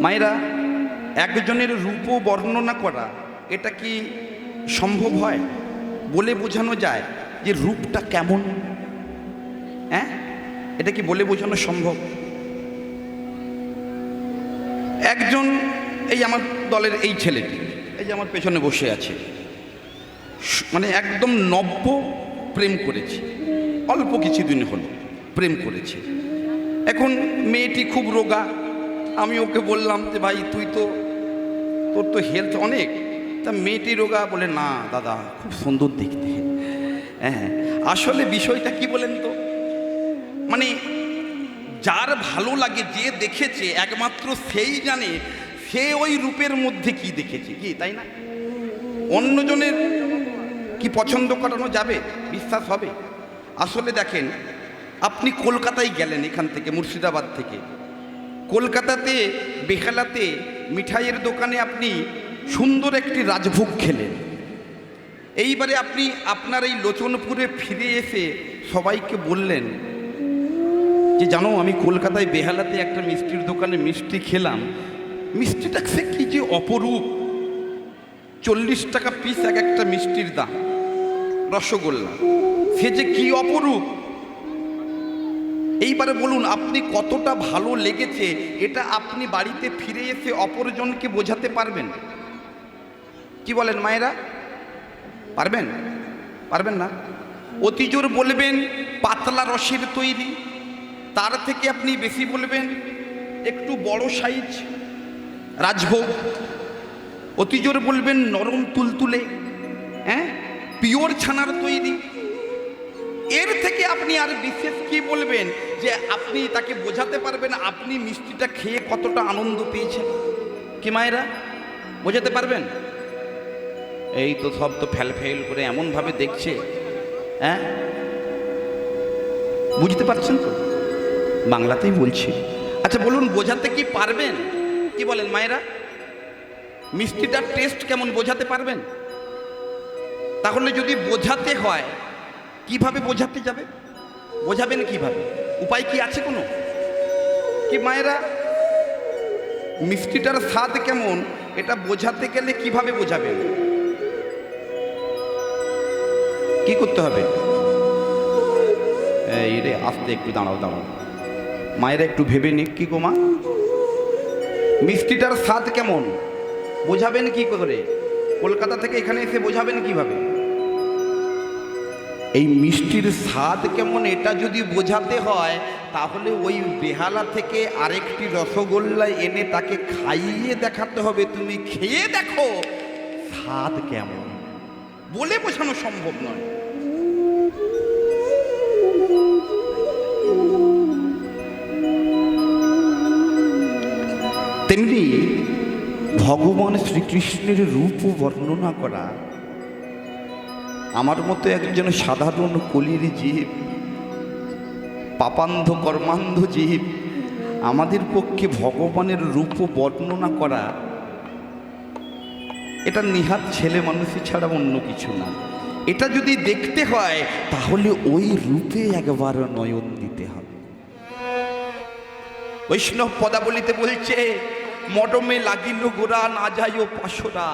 মায়েরা, একজনের রূপ বর্ণনা করা এটা কি সম্ভব হয়? বলে বোঝানো যায় যে রূপটা কেমন? হ্যাঁ, এটা কি বলে বোঝানো সম্ভব? একজন, এই আমার দলের এই ছেলেটি, এই যে আমার পেছনে বসে আছে, মানে একদম নব্য প্রেম করেছে, অল্প কিছুদিন হলো প্রেম করেছে। এখন মেয়েটি খুব রোগা। আমি ওকে বললাম যে ভাই তুই তো, তোর তো হেলথ অনেক, তা মেয়েটি রোগা। বলে না দাদা, খুব সুন্দর দেখতে। হ্যাঁ, আসলে বিষয়টা কি বলেন তো, মানে যার ভালো লাগে, যে দেখেছে একমাত্র সেই জানে সে ওই রূপের মধ্যে কি দেখেছে, কি তাই না? অন্যজনের কি পছন্দ করানো যাবে? বিশ্বাস হবে? আসলে দেখেন, আপনি কলকাতায় গেলেন, এখান থেকে মুর্শিদাবাদ থেকে কলকাতাতে বেহালাতে মিঠাইয়ের দোকানে আপনি সুন্দর একটি রাজভোগ খেলেন। এইবারে আপনি আপনার এই লোচনপুরে ফিরে এসে সবাইকে বললেন যে জানো, আমি কলকাতায় বেহালাতে একটা মিষ্টির দোকানে মিষ্টি খেলাম, মিষ্টিটা সে কি যে অপরূপ, 40 টাকা পিস এক একটা মিষ্টির দাম, রসগোল্লা, সে যে কি অপরূপ। এইবারে বলুন আপনি কতটা ভালো লেগেছে, এটা আপনি বাড়িতে ফিরে এসে অপরজনকে বোঝাতে পারবেন? কি বলেন মায়েরা, পারবেন? পারবেন না। অতি জোর বলবেন পাতলা রসের তৈরি, তার থেকে আপনি বেশি বলবেন একটু বড় সাইজ রাজভোগ, অতি জোর বলবেন নরম তুলতুলে, হ্যাঁ, পিওর ছানার তৈরি। এর থেকে আপনি আর বিশেষ কি বলবেন যে আপনি তাকে বোঝাতে পারবেন আপনি মিষ্টিটা খেয়ে কতটা আনন্দ পেয়েছেন? কি মায়েরা, বোঝাতে পারবেন? এই তো সব তো ফেল করে এমনভাবে দেখছে, হ্যাঁ, বুঝতে পারছেন তো? বাংলাতেই বলছি। আচ্ছা বলুন, বোঝাতে কি পারবেন? কি বলেন মায়েরা, মিষ্টিটার টেস্ট কেমন বোঝাতে পারবেন? তাহলে যদি বোঝাতে হয়, কিভাবে বোঝাতে যাবে? বোঝাবেন কিভাবে? উপায় কি আছে কোনো? কি মায়েরা, মিষ্টিটার স্বাদ কেমন এটা বোঝাতে গেলে কিভাবে বোঝাবেন? কি করতে হবে? এই রে, আস্তে একটু দাঁড়াও। মায়েরা একটু ভেবে নিক। কি গো মা, মিষ্টিটার স্বাদ কেমন বোঝাবেন কি করে? কলকাতা থেকে এখানে এসে বোঝাবেন কিভাবে? এই মিষ্টির স্বাদ কেমন এটা যদি বোঝাতে হয়, তাহলে ওই বেহালা থেকে আরেকটি রসগোল্লা এনে তাকে খাইয়ে দেখাতে হবে, তুমি খেয়ে দেখো স্বাদ কেমন। বলে বোঝানো সম্ভব নয়। তেমনি ভগবান শ্রীকৃষ্ণের রূপ বর্ণনা করা, আমার মতো একজন সাধারণ কলির জীব, পাপান্ধ কর্মান্ধ জীব, আমাদের পক্ষে ভগবানের রূপ বর্ণনা করা এটা নিহাত ছেলে মানুষই ছাড়া অন্য কিছু না। এটা যদি দেখতে হয় তাহলে ওই রূপে একবার নয়ন দিতে হবে। বৈষ্ণব পদাবলিতে বলছে, মডমে লাগিল গোরা না যাইও পাশরা,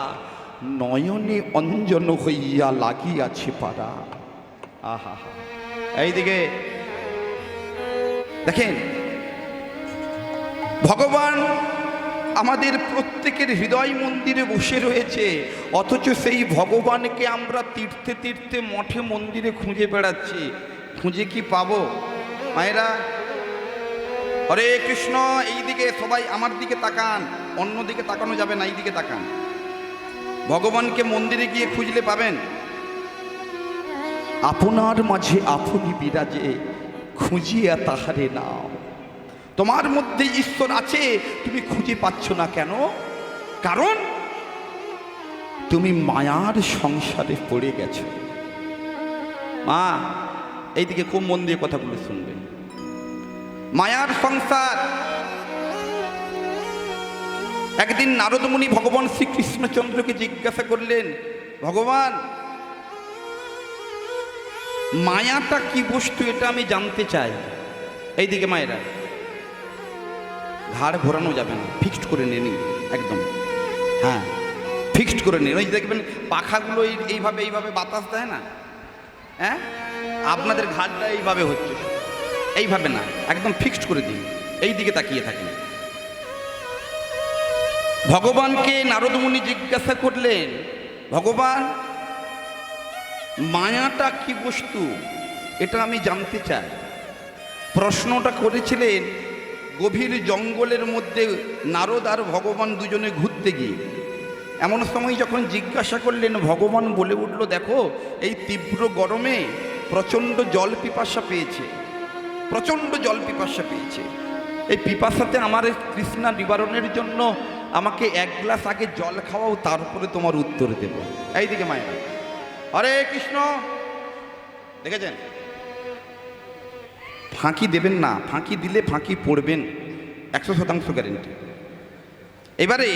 নয়নে অঞ্জন হইয়া লাগিয়াছে পারা। আহা, এইদিকে দেখেন, ভগবান আমাদের প্রত্যেকের হৃদয় মন্দিরে বসে রয়েছে, অথচ সেই ভগবানকে আমরা তীর্থে তীর্থে মঠে মন্দিরে খুঁজে বেড়াচ্ছি। খুঁজে কি পাবো মায়েরা? হরে কৃষ্ণ। এইদিকে সবাই আমার দিকে তাকান, অন্য দিকে তাকানো যাবে না, এইদিকে তাকান। ভগবানকে মন্দিরে গিয়ে খুঁজলে পাবেন? আপনার মাঝে আপনি বিরাজে, খুঁজিয়া তাহারে নাও। তোমার মধ্যে ঈশ্বর আছে, তুমি খুঁজে পাচ্ছ না কেন? কারণ তুমি মায়ার সংসারে পড়ে গেছো। মা, এইদিকে খুব মন দিয়ে কথাগুলো শুনবেন। মায়ার সংসার। একদিন নারদমুনি ভগবান শ্রীকৃষ্ণচন্দ্রকে জিজ্ঞাসা করলেন, ভগবান, মায়াটা কি বস্তু এটা আমি জানতে চাই। এইদিকে মায়েরা, ঘাড় ঘোরানো যাবে না, ফিক্সড করে নিন একদম। হ্যাঁ, ফিক্সড করে নিন। ওই দেখবেন পাখাগুলো এইভাবে এইভাবে বাতাস দেয় না, হ্যাঁ, আপনাদের ঘাড়টা এইভাবে হচ্ছে, এইভাবে না, একদম ফিক্সড করে দিন, এই দিকে তাকিয়ে থাকেন। ভগবানকে নারদ মুনি জিজ্ঞাসা করলেন, ভগবান, মায়াটা কি বস্তু এটা আমি জানতে চাই। প্রশ্নটা করেছিলেন গভীর জঙ্গলের মধ্যে নারদ আর ভগবান দুজনে ঘুরতে গিয়ে। এমন সময় যখন জিজ্ঞাসা করলেন, ভগবান বলে উঠল, দেখো এই তীব্র গরমে প্রচণ্ড জল পিপাসা পেয়েছে, প্রচণ্ড জল পিপাসা পেয়েছে। এই পিপাসাতে আমার তৃষ্ণা নিবারণের জন্য আমাকে এক গ্লাস আগে জল খাওয়াও, তারপরে তোমার উত্তর দেব। এইদিকে মায়া, হরে কৃষ্ণ। দেখেছেন, ফাঁকি দেবেন না, ফাঁকি দিলে ফাঁকি পড়বেন, 100% গ্যারেন্টি। এবারে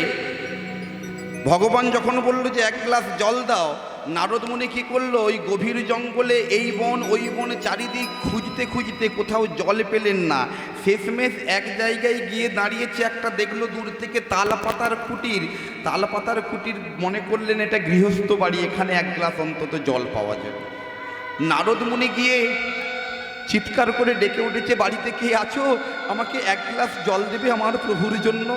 ভগবান যখন বলল যে এক গ্লাস জল দাও, নারদ মুনি কি করলো, ওই গভীর জঙ্গলে এই বন ওই বন চারিদিক খুঁজতে খুঁজতে কোথাও জল পেলেন না। শেষমেশ এক জায়গায় গিয়ে দাঁড়িয়েছে, একটা দেখলো দূর থেকে তালপাতার কুটির। তালপাতার কুটির মনে করলেন এটা গৃহস্থ বাড়ি, এখানে এক গ্লাস অন্তত জল পাওয়া যাবে। নারদ মুনি গিয়ে চিৎকার করে ডেকে উঠেছে, বাড়িতে কে আছো, আমাকে এক গ্লাস জল দেবে আমার প্রভুর জন্য।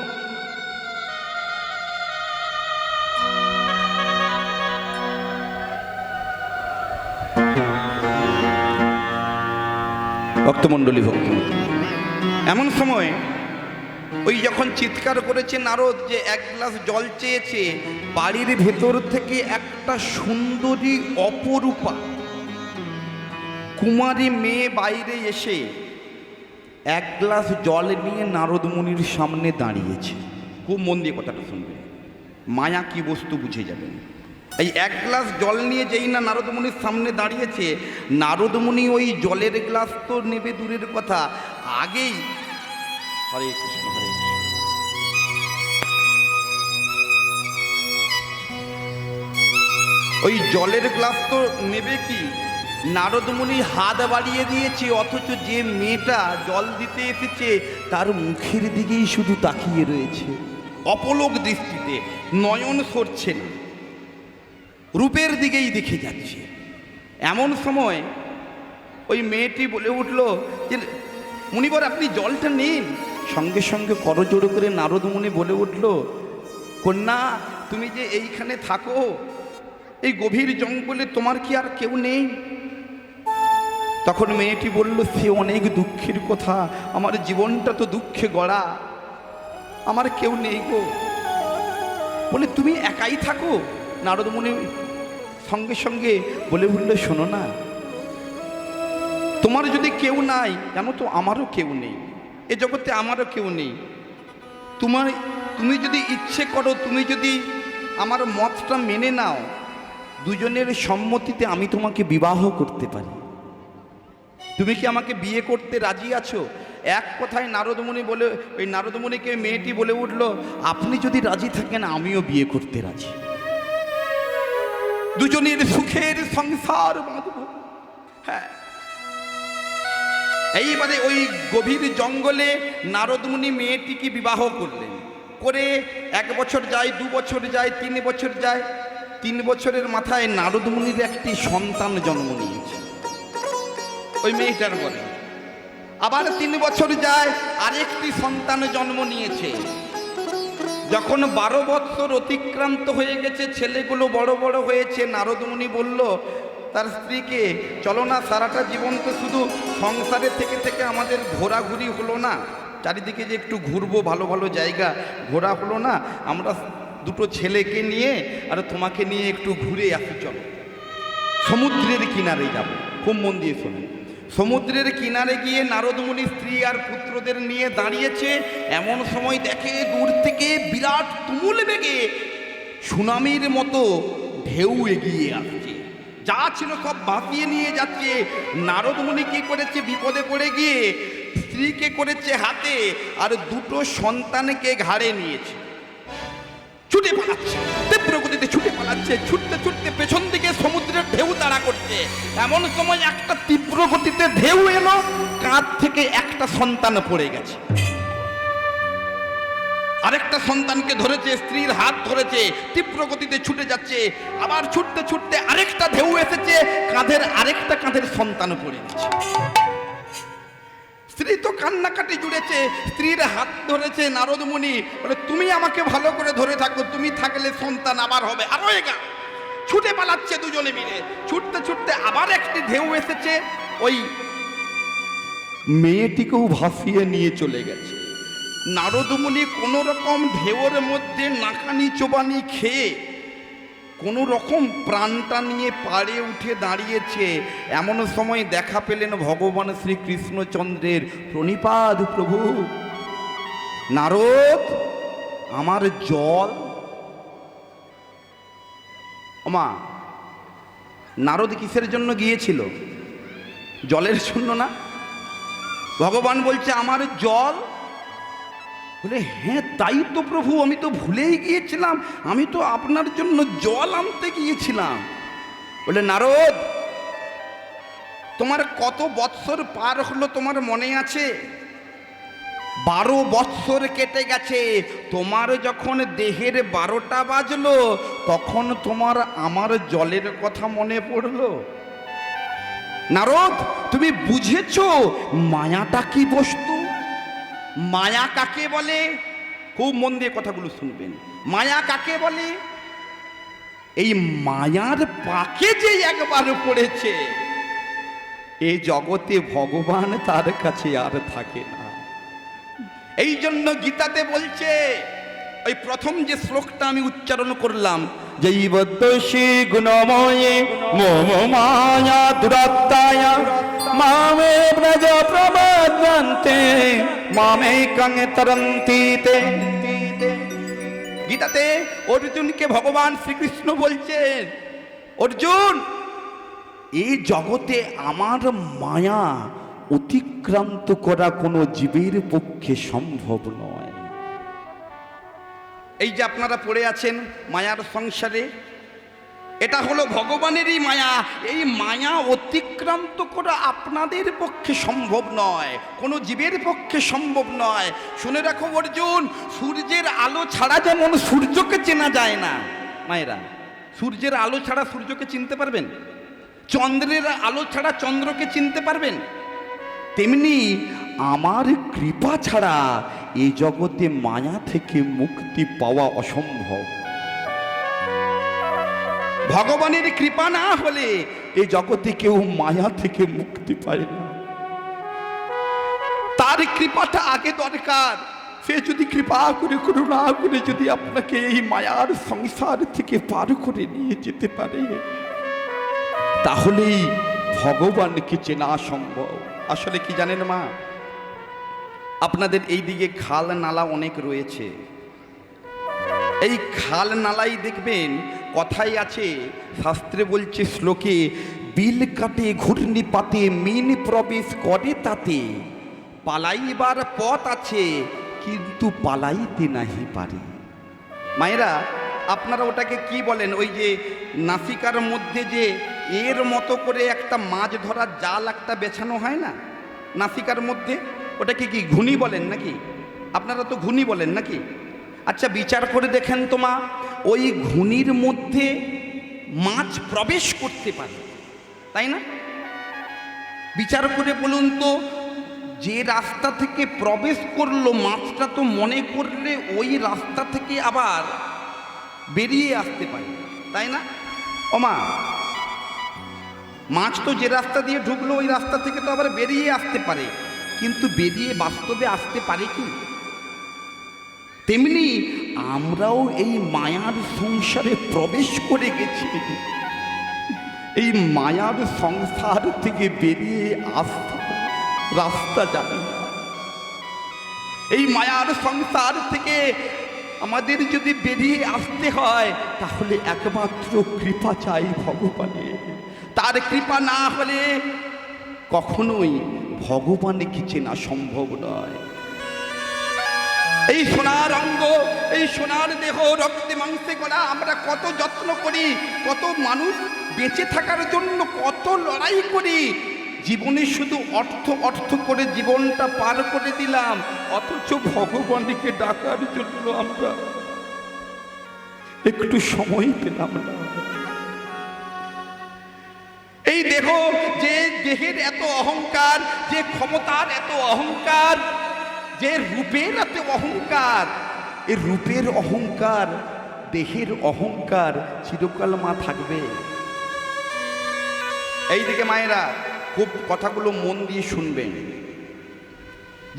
ভক্তমণ্ডলী, ভক্তমণ্ডলী, এমন সময় ওই যখন চিৎকার করেছে নারদ যে এক গ্লাস জল চেয়েছে, বাড়ির ভেতর থেকে একটা সুন্দরী অপরূপা কুমারী মেয়ে বাইরে এসে এক গ্লাস জল নিয়ে নারদ মুনির সামনে দাঁড়িয়েছে। খুব মন দিয়ে কথাটা শুনবেন, মায়া কি বস্তু বুঝে যাবেন। এই এক গ্লাস জল নিয়ে যেই না নারদ মুনির সামনে দাঁড়িয়েছে, নারদ মুনি ওই জলের গ্লাস তো নেবে দূরের কথা, আগেই হরে কৃষ্ণ হরে কৃষ্ণ, ওই জলের গ্লাস তো নেবে কি, নারদ মুনি হাত বাড়িয়ে দিয়েছে, অথচ যে মেয়েটা জল দিতে এসেছে তার মুখের দিকেই শুধু তাকিয়ে রয়েছে, অপলক দৃষ্টিতে, নয়ন সরছে না, রূপের দিকেই দেখে যাচ্ছে। এমন সময় ওই মেয়েটি বলে উঠল যে মুনিবর আপনি জলটা নিন। সঙ্গে সঙ্গে করজোড়ো করে নারদ মুনি বলে উঠল, কন্যা তুমি যে এইখানে থাকো, এই গভীর জঙ্গলে তোমার কি আর কেউ নেই? তখন মেয়েটি বলল, সে অনেক দুঃখের কথা, আমার জীবনটা তো দুঃখে গড়া, আমার কেউ নেই গো। বলে তুমি একাই থাকো? নারদ মুনি সঙ্গে সঙ্গে বলে উঠল, শোনো না, তোমার যদি কেউ নাই, জানো তো আমারও কেউ নেই, এ জগতে আমারও কেউ নেই। তুমি যদি ইচ্ছে করো, তুমি যদি আমার মতটা মেনে নাও, দুজনের সম্মতিতে আমি তোমাকে বিবাহ করতে পারি। তুমি কি আমাকে বিয়ে করতে রাজি আছো? এক কথায় নারদ মুনি বলে, ওই নারদ মুনিকে মেয়েটি বলে উঠল, আপনি যদি রাজি থাকেন আমিও বিয়ে করতে রাজি, দুজনের সুখের সংসার বাঁধব। হ্যাঁ, এইবারে ওই গভীর জঙ্গলে নারদ মুনি মেয়েটিকে বিবাহ করলেন। করে 1 বছর যায়, 2 বছর যায়, 3 বছর যায়। 3 বছরের মাথায় নারদ মুনির একটি সন্তান জন্ম নিয়েছে ওই মেয়েটার বলে। আবার 3 বছর যায়, আরেকটি সন্তান জন্ম নিয়েছে। যখন 12 বছর অতিক্রান্ত হয়ে গেছে, ছেলেগুলো বড় বড় হয়েছে, নারদ মুনি বলল তার স্ত্রীকে, চলো না, সারাটা জীবন তো শুধু সংসারে থেকে থেকে আমাদের ঘোরাঘুরি হলো না, চারিদিকে যে একটু ঘুরবো, ভালো ভালো জায়গা ঘোরা হলো না, আমরা দুটো ছেলেকে নিয়ে আর তোমাকে নিয়ে একটু ঘুরে আসি, চলো সমুদ্রের কিনারে যাব। খুব মন দিয়ে শোনেন, সমুদ্রের কিনারে গিয়ে নারদ মুনি স্ত্রী আর পুত্রদের নিয়ে দাঁড়িয়েছে। এমন সময় দেখে দূর থেকে বিরাট তুমুল বেগে সুনামির মতো ঢেউ এগিয়ে আসছে, যা ছিল সব ভাসিয়ে নিয়ে যাচ্ছে। নারদ মুনি কি করেছে, বিপদে পড়ে গিয়ে স্ত্রীকে করেছে হাতে আর দুটো সন্তানকে ঘাড়ে নিয়েছে, ছুটে পালাচ্ছে, তীব্র গতিতে ছুটে পালাচ্ছে, ছুটতে ছুটতে পেছন দিকে সমুদ্রের ঢেউ তাড়া করছে। এমন সময় একটা তীব্র গতিতে ঢেউ এলো, কাঁধ থেকে একটা সন্তান পড়ে গেছে। আরেকটা সন্তানকে ধরেছে, স্ত্রীর হাত ধরেছে, তীব্র গতিতে ছুটে যাচ্ছে, আবার ছুটতে ছুটতে আরেকটা ঢেউ এসেছে, কাঁধের আরেকটা কাঁধের সন্তান পড়ে গেছে। স্ত্রী তো কান্নাকাটি জুড়েছে, স্ত্রীর হাত ধরেছে নারদ মুনি, বলে তুমি আমাকে ভালো করে ধরে থাকো, তুমি থাকলে সন্তান আবার হবে। আরো এগা ছুটে পালাচ্ছে দুজনে মিলে, ছুটতে ছুটতে আবার একটি ঢেউ এসেছে, ওই মেয়েটিকেও ভাসিয়ে নিয়ে চলে গেছে। নারদ মুনি কোন রকম ঢেউর মধ্যে নাকানি চোবানি খেয়ে কোন রকম প্রাণটা নিয়ে পাড়ে উঠে দাঁড়িয়েছে। এমন সময় দেখা পেলেন ভগবান শ্রীকৃষ্ণচন্দ্রের। প্রণিপাত প্রভু। নারদ, আমার জল। ওমা, নারদ কিসের জন্য গিয়েছিল? জলের জন্য না? ভগবান বলছে আমার জল। বলে হ্যাঁ তাই তো প্রভু, আমি তো ভুলেই গিয়েছিলাম, আমি তো আপনার জন্য জল আনতে গিয়েছিলাম। বলে নারদ, তোমার কত বৎসর পার হলো তোমার মনে আছে? 12 বৎসর কেটে গেছে। তোমার যখন দেহের 12টা বাজলো, তখন তোমার আমার জলের কথা মনে পড়লো। নারদ, তুমি বুঝেছো মায়াটা কি বস্তু? মায়া কাকে বলে? খুব মন দিয়ে কথাগুলো শুনবেন। মায়া কাকে বলে? এই মায়ার পাকে যে একবার পড়েছে, এই জগতে ভগবান তার কাছে আর থাকে না। এই জন্য গীতাতে বলছে, ওই প্রথম যে শ্লোকটা আমি উচ্চারণ করলাম, জৈবদ্দোষী গুণময়ে মোহ মায়া দুরাত্মায়া মামে ব্রজ প্রবদন্তে মামে কং তরন্তিতে। গীতাতে অর্জুনকে ভগবান শ্রীকৃষ্ণ বলছেন, অর্জুন, এই জগতে আমার মায়া অতিক্রান্ত করা কোনো জীবের পক্ষে সম্ভব নয়। এই যে আপনারা পড়ে আছেন মায়ার সংসারে, এটা হলো ভগবানেরই মায়া। এই মায়া অতিক্রান্ত করা আপনাদের পক্ষে সম্ভব নয়, কোনো জীবের পক্ষে সম্ভব নয়। শুনে রাখো অর্জুন, সূর্যের আলো ছাড়া যেমন সূর্যকে চেনা যায় না, মায়েরা, সূর্যের আলো ছাড়া সূর্যকে চিনতে পারবেন? চন্দ্রের আলো ছাড়া চন্দ্রকে চিনতে পারবেন? তেমনি আমার কৃপা ছাড়া এই জগতে মায়া থেকে মুক্তি পাওয়া অসম্ভব। ভগবানের কৃপা না হলে এই জগতে কেউ মায়া থেকে মুক্তি পায় না। তার কৃপাটা আগে দরকার। সে যদি কৃপা করে, করুণা করে যদি আপনাকে এই মায়ার সংসার থেকে পার করে নিয়ে যেতে পারে, তাহলেই ভগবানকে চেনা সম্ভব। আসলে কি জানেন মা, আপনাদের এই দিকে খাল নালা অনেক রয়েছে। এই খাল নালাই দেখবেন কথাই আছে, শাস্ত্রে বলছে শ্লোকে, বিল কাটে ঘূর্ণি পাতে মিন প্রবেশ করে তাতে, পালাইবার পথ আছে কিন্তু পালাইতে নাহি পারে। মায়েরা, আপনারা ওটাকে কি বলেন? ওই যে নাসিকার মধ্যে যে এর মতো করে একটা মাছ ধরার জাল একটা বেছানো হয় না নাসিকার মধ্যে, ওটাকে কি ঘুনি বলেন নাকি? আপনারা তো ঘুনি বলেন নাকি? আচ্ছা বিচার করে দেখেন তো মা, ওই ঘুনির মধ্যে মাছ প্রবেশ করতে পারে, তাই না? বিচার করে বলুন তো, যে রাস্তা থেকে প্রবেশ করলো মাছটা তো মনে করলে ওই রাস্তা থেকে আবার বেরিয়ে আসতে পারে, তাই না? ও মা, মাছ তো যে রাস্তা দিয়ে ঢুকলো ওই রাস্তা থেকে তো আবার বেরিয়ে আসতে পারে, কিন্তু বেরিয়ে বাস্তবে আসতে পারে কি? তেমনি আমরাও এই মায়ার সংসারে প্রবেশ করে গেছি। এই মায়ার সংসার থেকে বেরিয়ে আসতে রাস্তা জানি না। এই মায়ার সংসার থেকে আমাদের যদি বেরিয়ে আসতে হয়, তাহলে একমাত্র কৃপা চাই ভগবানের। তার কৃপা না হলে কখনোই ভগবানকে চেনা সম্ভব নয়। এই সোনার অঙ্গ, এই সোনার দেহ, রক্তে মাংসে গড়া, আমরা কত যত্ন করি, কত মানুষ বেঁচে থাকার জন্য কত লড়াই করি, জীবনে শুধু অর্থ অর্থ করে জীবনটা পার করে দিলাম, অথচ ভগবানকে ডাকার জন্য আমরা একটু সময় পেলাম না। এই দেহ, যে দেহের এত অহংকার, যে ক্ষমতার এত অহংকার, যে রূপের এত অহংকার, এই রূপের অহংকার, দেহের অহংকার চিরকাল মা থাকবে। এইদিকে মায়েরা খুব কথাগুলো মন দিয়ে শুনবেন।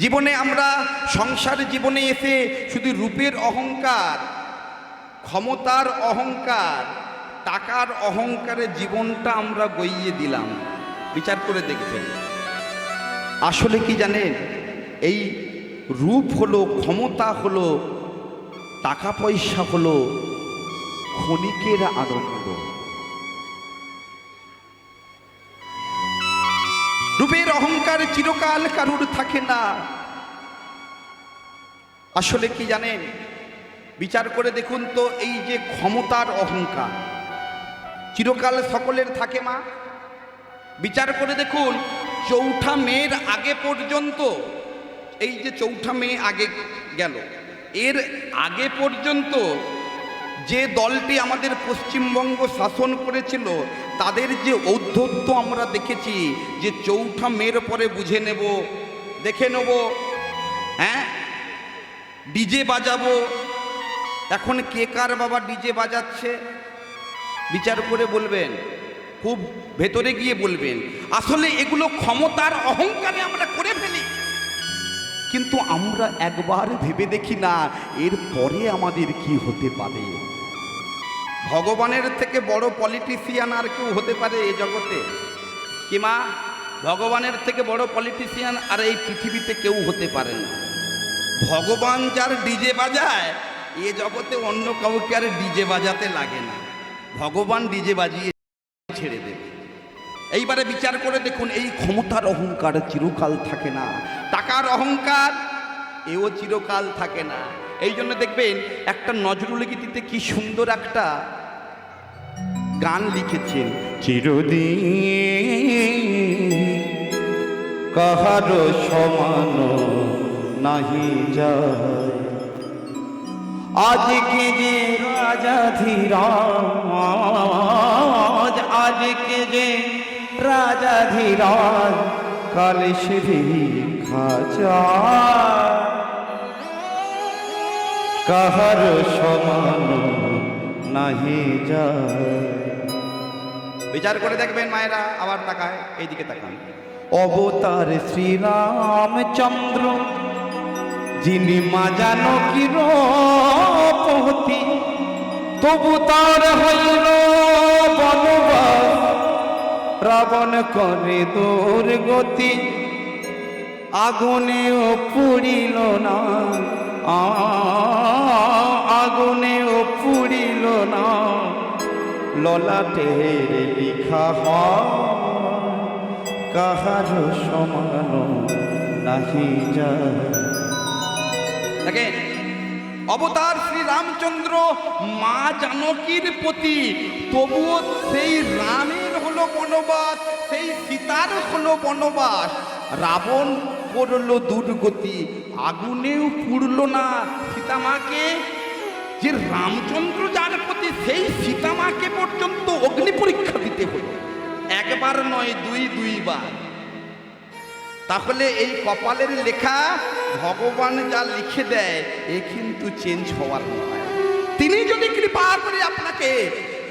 জীবনে আমরা সংসার জীবনে এসে শুধু রূপের অহংকার, ক্ষমতার অহংকার, টাকার অহংকারে জীবনটা আমরা গইয়ে দিলাম। বিচার করে দেখবেন, আসলে কি জানেন, এই রূপ হলো, ক্ষমতা হলো, টাকা পয়সা হলো ক্ষণিকের আনন্দ। রূপের অহংকার চিরকাল কারুর থাকে না। আসলে কি জানেন, বিচার করে দেখুন তো, এই যে ক্ষমতার অহংকার চিরকাল সকলের থাকে মা। বিচার করে দেখুন, চৌঠা মেয়ের আগে পর্যন্ত, এই যে চৌঠা মেয়ে আগে গেল, এর আগে পর্যন্ত যে দলটি আমাদের পশ্চিমবঙ্গ শাসন করেছিল, তাদের যে ঔদ্ধত্য আমরা দেখেছি, যে চৌঠা মেয়ের পরে বুঝে নেব, দেখে নেব, হ্যাঁ ডিজে বাজাবো। এখন কে কার বাবা ডিজে বাজাচ্ছে বিচার করে বলবেন, খুব ভেতরে গিয়ে বলবেন। আসলে এগুলো ক্ষমতার অহংকারে আমরা করে ফেলি, কিন্তু আমরা একবার ভেবে দেখি না এর পরে আমাদের কি হতে পারে। ভগবানের থেকে বড় পলিটিশিয়ান আর কেউ হতে পারে এই জগতে? কি মা, ভগবানের থেকে বড় পলিটিশিয়ান আর এই পৃথিবীতে কেউ হতে পারে না। ভগবান যার ডিজে বাজায়, এ জগতে অন্য কাউকে আর ডিজে বাজাতে লাগে না, ভগবান ডিজে বাজিয়ে ছেড়ে দেবে। এইবারে বিচার করে দেখুন, এই ক্ষমতার অহংকার চিরকাল থাকে না, টাকার অহংকার এও চিরকাল থাকে না। এই জন্য দেখবেন একটা নজরুল গীতিতে কি সুন্দর একটা গান লিখেছেন, চিরদিন কাহারো সমান নাহি যায়, আজকে যে রাজাধিরাজ, আজকে যে রাজাধিরাজ, কাল সে খাজা, কাহার সমান নাহি যায়। বিচার করে দেখবেন মায়েরা, আবার তাকায়, এইদিকে তাকান। অবতার শ্রীরামচন্দ্র, যিনি মা জানকীর পতি, তবু তার হইল বনবাস, রাবণ করে দুর্গতি, আগুনেও পুড়িল না, আগুনেও পুড়িল না, ললাটের লিখা হয়, কাহার সমান নাহি যায়। দেখেন, অবতার শ্রী রামচন্দ্র মা জানকীর প্রতি, তবুও সেই রামের হলো বনবাস, সেই সীতার হলো বনবাস, রাবণ করলো দুর্গতি, আগুনেও পুড়ল না সীতামাকে। যে রামচন্দ্র যার প্রতি, সেই সীতামাকে পর্যন্ত অগ্নি পরীক্ষা দিতে হলো, একবার নয় দুইবার। তাহলে এই কপালের লেখা ভগবান যা লিখে দেয়, এ কিন্তু চেঞ্জ হওয়ার নয়। তিনি যদি কৃপা করে আপনাকে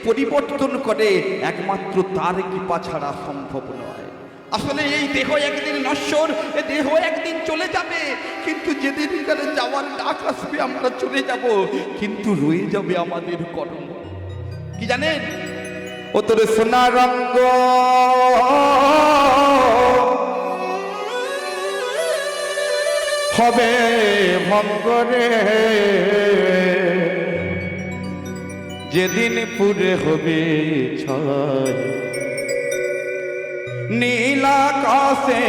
পরিবর্তন করে, একমাত্র তার কৃপা ছাড়া সম্ভব নয়। আসলে এই দেহ একদিন নশ্বর, এ দেহ একদিন চলে যাবে, কিন্তু যেদিন যাওয়ার ডাক আসবে আমরা চলে যাব, কিন্তু রয়ে যাবে আমাদের কর্ম। কি জানেন, ও তোর সোনা রঙ্গ হবে ভঙ্গরে, যেদিন পুরে হবে ছয়, নীল আকাশে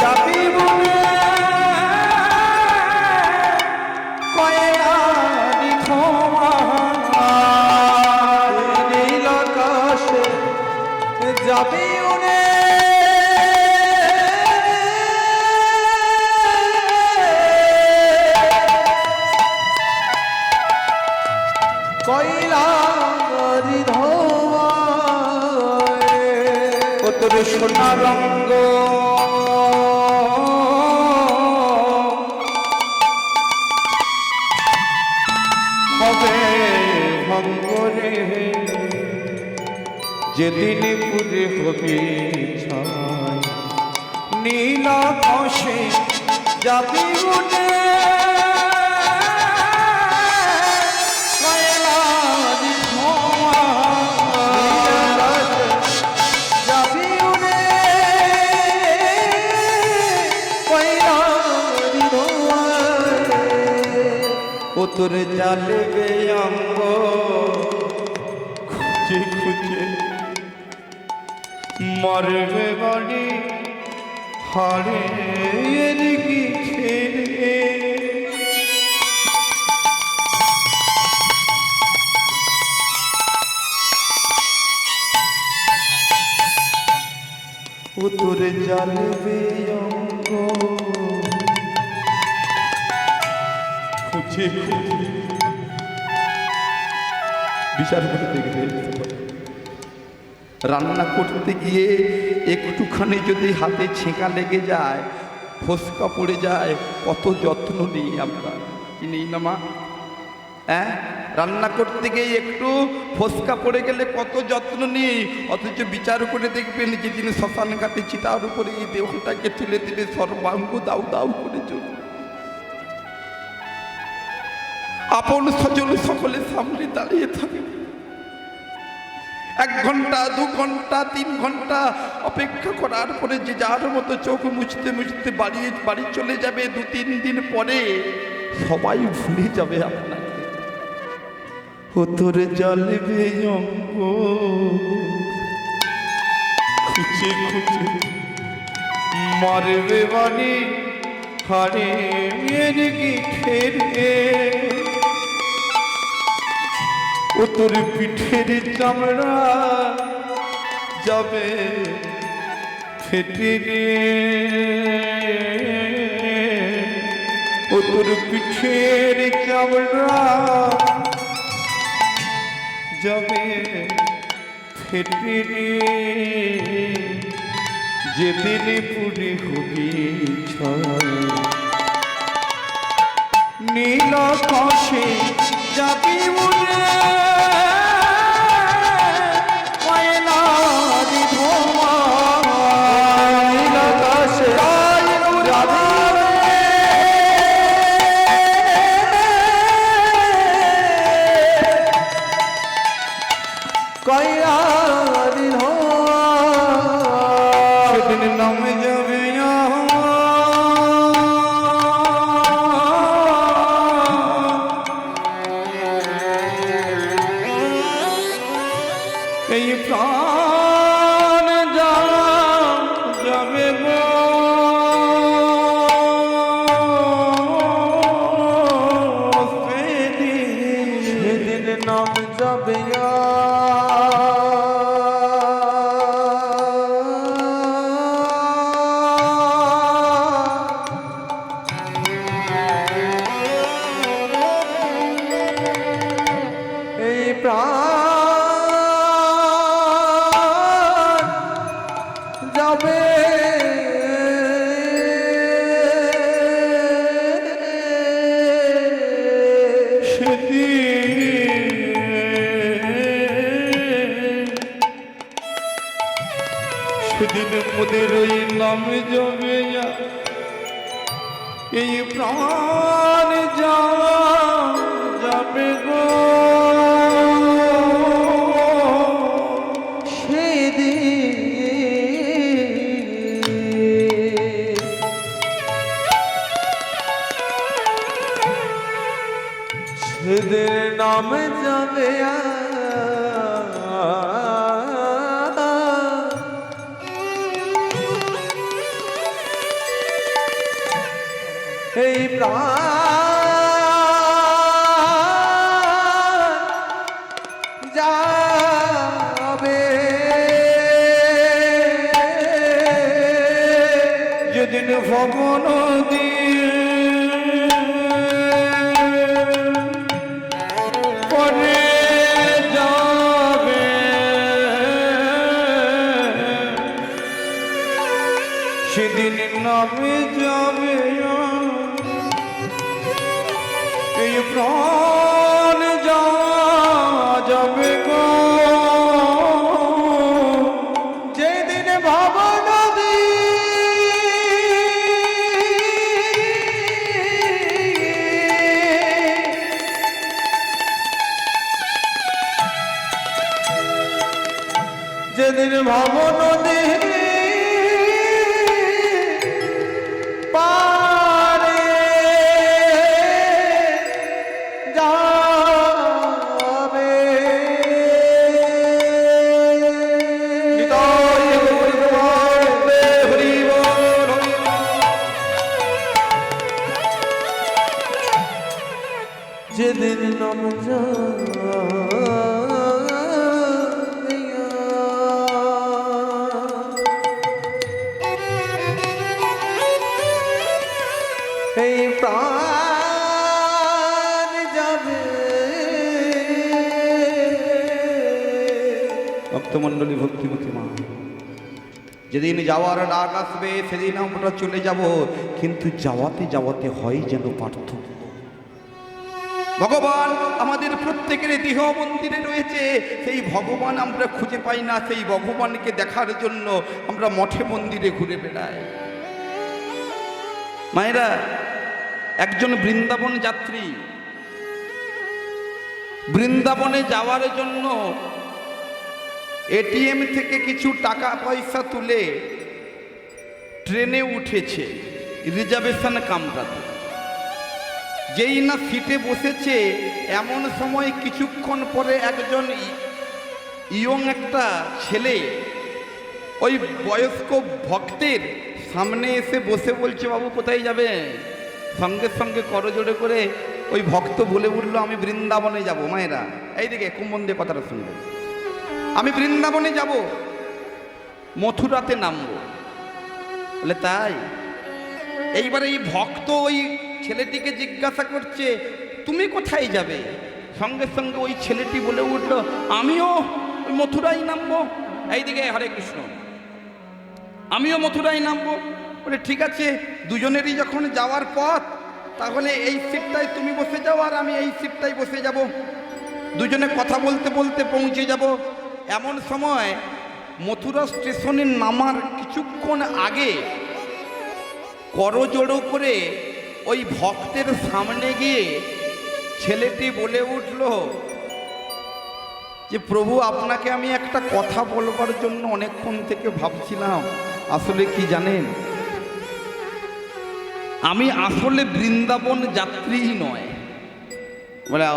যাবি বনে, কয়ারি ক্ষমা, নীল আকাশে যাবি বনে, কইলারি ধোয়ায় ও তোর সোনা রঙ্গ হবে ভঙ্গরে যেদিন পুরে হবে ছাই নীল আকাশে যাবি উড়ে কয়লারি ধোঁয়ায় যাবি উড়ে কয়লারি ধোঁয়ায় ও তোর জ্বালবে অঙ্গ খুঁজে খুঁজে মরবে বাড়ি হারে এদিকে ছেড়ে ও তোর জ্বালবে অঙ্গ খুঁজে খুঁজে বিচার করে দেখবে রান্না করতে গিয়ে একটুখানি যদি হাতে ছেঁকা লেগে যায়, ফোসকা পড়ে যায়, কত যত্ন নিই আমরা, কি নেই না মা? হ্যাঁ, রান্না করতে গিয়ে একটু ফোসকা পড়ে গেলে কত যত্ন নিই, অথচ বিচার করে দেখবেন যেদিন শ্মশান ঘাটে চিতার উপরে এই দেহটাকে তুলে দিলে সর্বাঙ্গ দাউ দাউ করে চলবে। আপন স্বজন সকলে সামনে দাঁড়িয়ে থাকে, 1 ঘন্টা 2 ঘন্টা 3 ঘন্টা অপেক্ষা করার পরে যে যার মতো চোখ মুছতে মুছতে বাড়ি চলে যাবে। 2-3 দিন পরে সবাই ভুলে যাবে আপনাকে। ও তোর জ্বালবে অঙ্গ খুঁজে খুঁজে মারবে বাড়ি হারে এদিকে ছেড়ে ও তোর পিঠের চামড়া যাবে ফেটে রে ও তোর পিঠের চামড়া যাবে ফেটে রে যেদিন পুরে হবি ছাই নীল আকাশে যাবি উড়ে কয়লারি ধোঁয়ায় নীল আকাশে যাবি কয়লারি ধোঁয়ায় সেদিন নামে যাবে এই প্রাণ যাবে গো সেদিন নাম যাবে এই প্রাণ যাবে সেদিন মোদের ওই নাম যাবে এই প্রাণ যাবে গো সেদিন নাম যাবে এই প্রাণ যাবে যেদিন ভবন দিয়ে পরে নাম যাবে এই প্রাণ যাবে গো যেদিন ভাব নদী যেদিন ভাব নদী পারে যাবে নিতাই গৌর প্রেমানন্দে হরি বল হরি বল। যেদিন নাম এই প্রাণ যাবে ভক্তমণ্ডলী ভক্তিমতী মা, যেদিন যাওয়ার ডাক আসবে সেদিন আমরা চলে যাব, কিন্তু যাওয়াতে যাওয়াতে হয় যেন পার্থক্য। ভগবান আমাদের প্রত্যেকের দেহ মন্দিরে রয়েছে, সেই ভগবান আমরা খুঁজে পাই না। সেই ভগবানকে দেখার জন্য আমরা মঠে মন্দিরে ঘুরে বেড়াই। মায়েরা, একজন বৃন্দাবন যাত্রী বৃন্দাবনে যাওয়ার জন্য এটিএম থেকে কিছু টাকা পয়সা তুলে ট্রেনে উঠেছে রিজার্ভেশন কাউন্টারে। যেই না সিটে বসেছে, এমন সময় কিছুক্ষণ পরে একজন ইয়ং একটা ছেলে ওই বয়স্ক ভক্তের সামনে এসে বসে বলছে, বাবু কোথায় যাবে? সঙ্গে সঙ্গে করজোড়ে করে ওই ভক্ত বলে উঠলো, আমি বৃন্দাবনে যাব। মায়েরা, এইদিকে কুম্বন দিয়ে কথাটা শুনবেন। আমি বৃন্দাবনে যাব, মথুরাতে নামবো। বলে তাই? এইবারে এই ভক্ত ওই ছেলেটিকে জিজ্ঞাসা করছে, তুমি কোথায় যাবে? সঙ্গে সঙ্গে ওই ছেলেটি বলে উঠলো, আমিও ওই মথুরায় নামবো। এইদিকে হরে কৃষ্ণ, আমিও মথুরায় নামবো। বলে ঠিক আছে, দুজনেরই যখন যাওয়ার পথ, তাহলে এই সিটটায় তুমি বসে যাও আর আমি এই সিটটায় বসে যাব। দুজনে কথা বলতে বলতে পৌঁছে যাব। এমন সময় মথুরা স্টেশনে নামার কিছুক্ষণ আগে করজোড়ো করে ওই ভক্তের সামনে গিয়ে ছেলেটি বলে উঠল যে, প্রভু আপনাকে আমি একটা কথা বলবার জন্য অনেকক্ষণ থেকে ভাবছিলাম। আসলে কি জানেন, আমি আসলে বৃন্দাবন যাত্রীই নয়। বলে,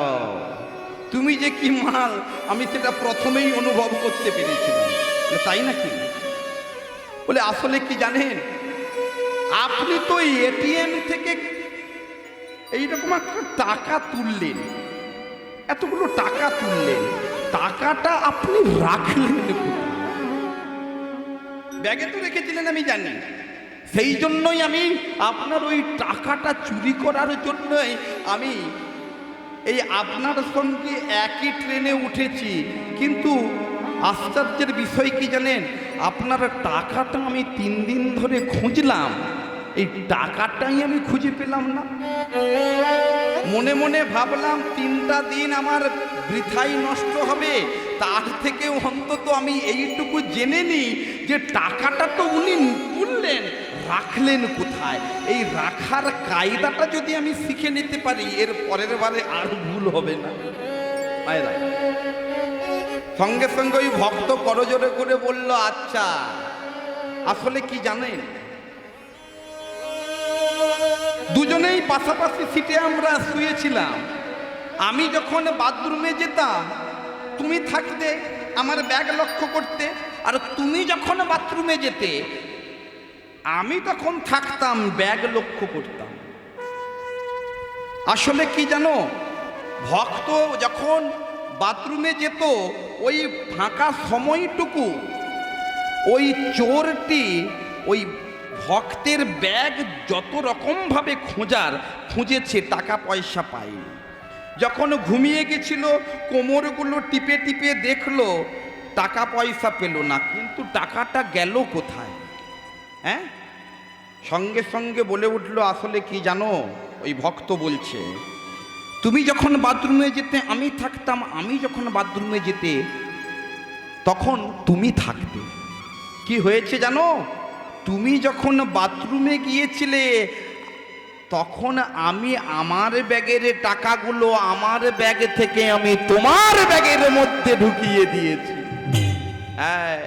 তুমি যে কি মাল আমি সেটা প্রথমেই অনুভব করতে পেরেছিলাম। তাই নাকি? বলে আসলে কি জানেন, আপনি তো এটিএম থেকে এইরকম একটা টাকা তুললেন, এতগুলো টাকা তুললেন, টাকাটা আপনি রাখলেন কোথায়? ব্যাগে তো রেখেছিলেন আমি জানি। সেই জন্যই আমি আপনার ওই টাকাটা চুরি করার জন্যই আমি এই আপনার সঙ্গে একই ট্রেনে উঠেছি। কিন্তু আশ্চর্যের বিষয় কি জানেন, আপনার টাকাটা আমি 3 দিন ধরে খুঁজলাম, এই টাকাটাই আমি খুঁজে পেলাম না। মনে মনে ভাবলাম 3টা দিন আমার বৃথাই নষ্ট হবে, তার থেকে অন্তত আমি এইটুকু জেনে নিই যে টাকাটা তো উনি তুললেন, রাখলেন কোথায়। এই রাখার কায়দাটা যদি আমি শিখে নিতে পারি, এর পরের বারে আর ভুল হবে না। সঙ্গে সঙ্গে ওই ভক্ত করজোড়ে করে বলল, আচ্ছা আসলে কি জানেন, দুজনেই পাশাপাশি সিটে আমরা শুয়েছিলাম। আমি যখন বাথরুমে যেতাম তুমি থাকতে আমার ব্যাগ লক্ষ্য করতে, আর তুমি যখন বাথরুমে যেতে আমি তখন থাকতাম ব্যাগ লক্ষ্য করতাম। আসলে কি জানো, ভক্ত যখন বাথরুমে যেত ওই ফাঁকা সময়টুকু ওই চোরটি ওই ভক্তের ব্যাগ যত রকমভাবে খুঁজেছে, টাকা পয়সা পায়নি। যখন ঘুমিয়ে গেছিল কোমরগুলো টিপে টিপে দেখলো, টাকা পয়সা পেল না। কিন্তু টাকাটা গেল কোথায়? হ্যাঁ, সঙ্গে সঙ্গে বলে উঠলো, আসলে কি জানো, ওই ভক্ত বলছে, তুমি যখন বাথরুমে যেতে আমি থাকতাম, আমি যখন বাথরুমে যেতে তখন তুমি থাকতে। কি হয়েছে জানো, তুমি যখন বাথরুমে গিয়েছিলে তখন আমি আমার ব্যাগের টাকাগুলো আমার ব্যাগ থেকে আমি তোমার ব্যাগের মধ্যে ঢুকিয়ে দিয়েছি। হ্যাঁ,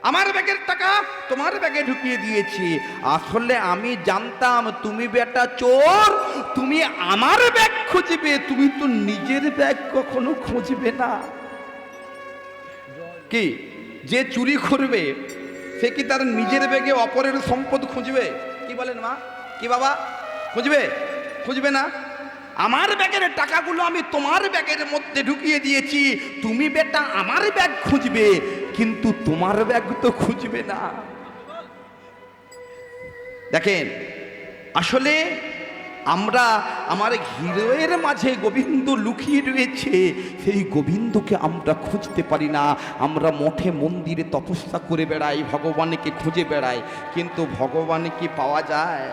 আমার ব্যাগের টাকা তোমার ব্যাগে ঢুকিয়ে দিয়েছি। আসলে আমি জানতাম তুমি বেটা চোর, তুমি আমার ব্যাগ খুঁজবে, তুমি তো নিজের ব্যাগ কখনো খুঁজবে না। কি, যে চুরি করবে সে কি তার নিজের ব্যাগে অপরের সম্পদ খুঁজবে? কি বলেন মা, কি বাবা, খুঁজবে? খুঁজবে না। আমার ব্যাগের টাকাগুলো আমি তোমার ব্যাগের মধ্যে ঢুকিয়ে দিয়েছি, তুমি বেটা আমার ব্যাগ খুঁজবে, কিন্তু তোমার ব্যাগ তো খুঁজবে না। দেখেন, আসলে আমরা আমার হৃদয়ের মাঝে গোবিন্দ লুকিয়ে রয়েছে, সেই গোবিন্দকে আমরা খুঁজতে পারি না। আমরা মঠে মন্দিরে তপস্যা করে বেড়াই, ভগবানকে খুঁজে বেড়াই, কিন্তু ভগবান কি পাওয়া যায়?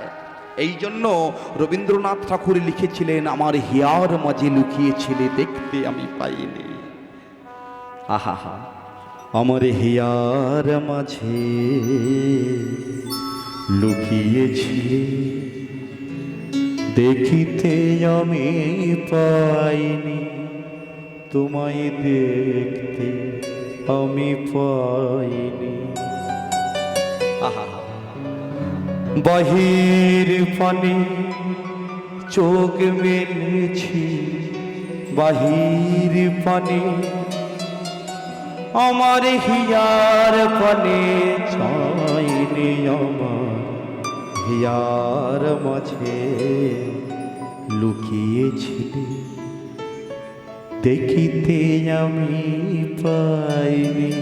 এই জন্য রবীন্দ্রনাথ ঠাকুর লিখেছিলেন, আমার হিয়ার মাঝে লুকিয়েছিলে দেখতে আমি পাইনি। আহা হা, আমার হিয়ার মাঝে লুকিয়েছিলে দেখিতে আমি পাইনি, তোমায় দেখতে আমি পাইনি। আহা, বাহির পানে চোখ মেলেছি, বাহির পানে আমার হিয়ার পানে চাইনি, আমার হিয়ার মাঝে লুকিয়েছিলে দেখিতে আমি পাইনি,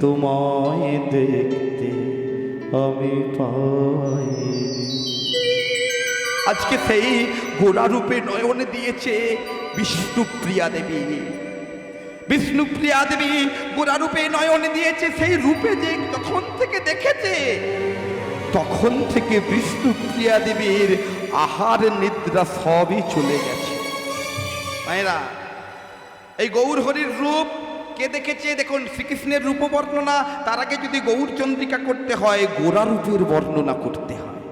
তোমায় দেখতে আমি পাইনি। আজকে সেই গোরা রূপে নয়ন দিয়েছে বিষ্ণুপ্রিয়া দেবী। বিষ্ণুপ্রিয়া দেবী গোরা রূপে নয়ন দিয়েছে, সেই রূপে যে যখন থেকে দেখেছে তখন থেকে বিষ্ণুপ্রিয়া দেবীর আহার নিদ্রা সবই চলে গেছে। মায়েরা, এই গৌর হরির রূপ কে দেখেছে? দেখুন, শ্রীকৃষ্ণের রূপ বর্ণনা, তার আগে যদি গৌর চন্দ্রিকা করতে হয় গোরা রূপের বর্ণনা করতে হয়।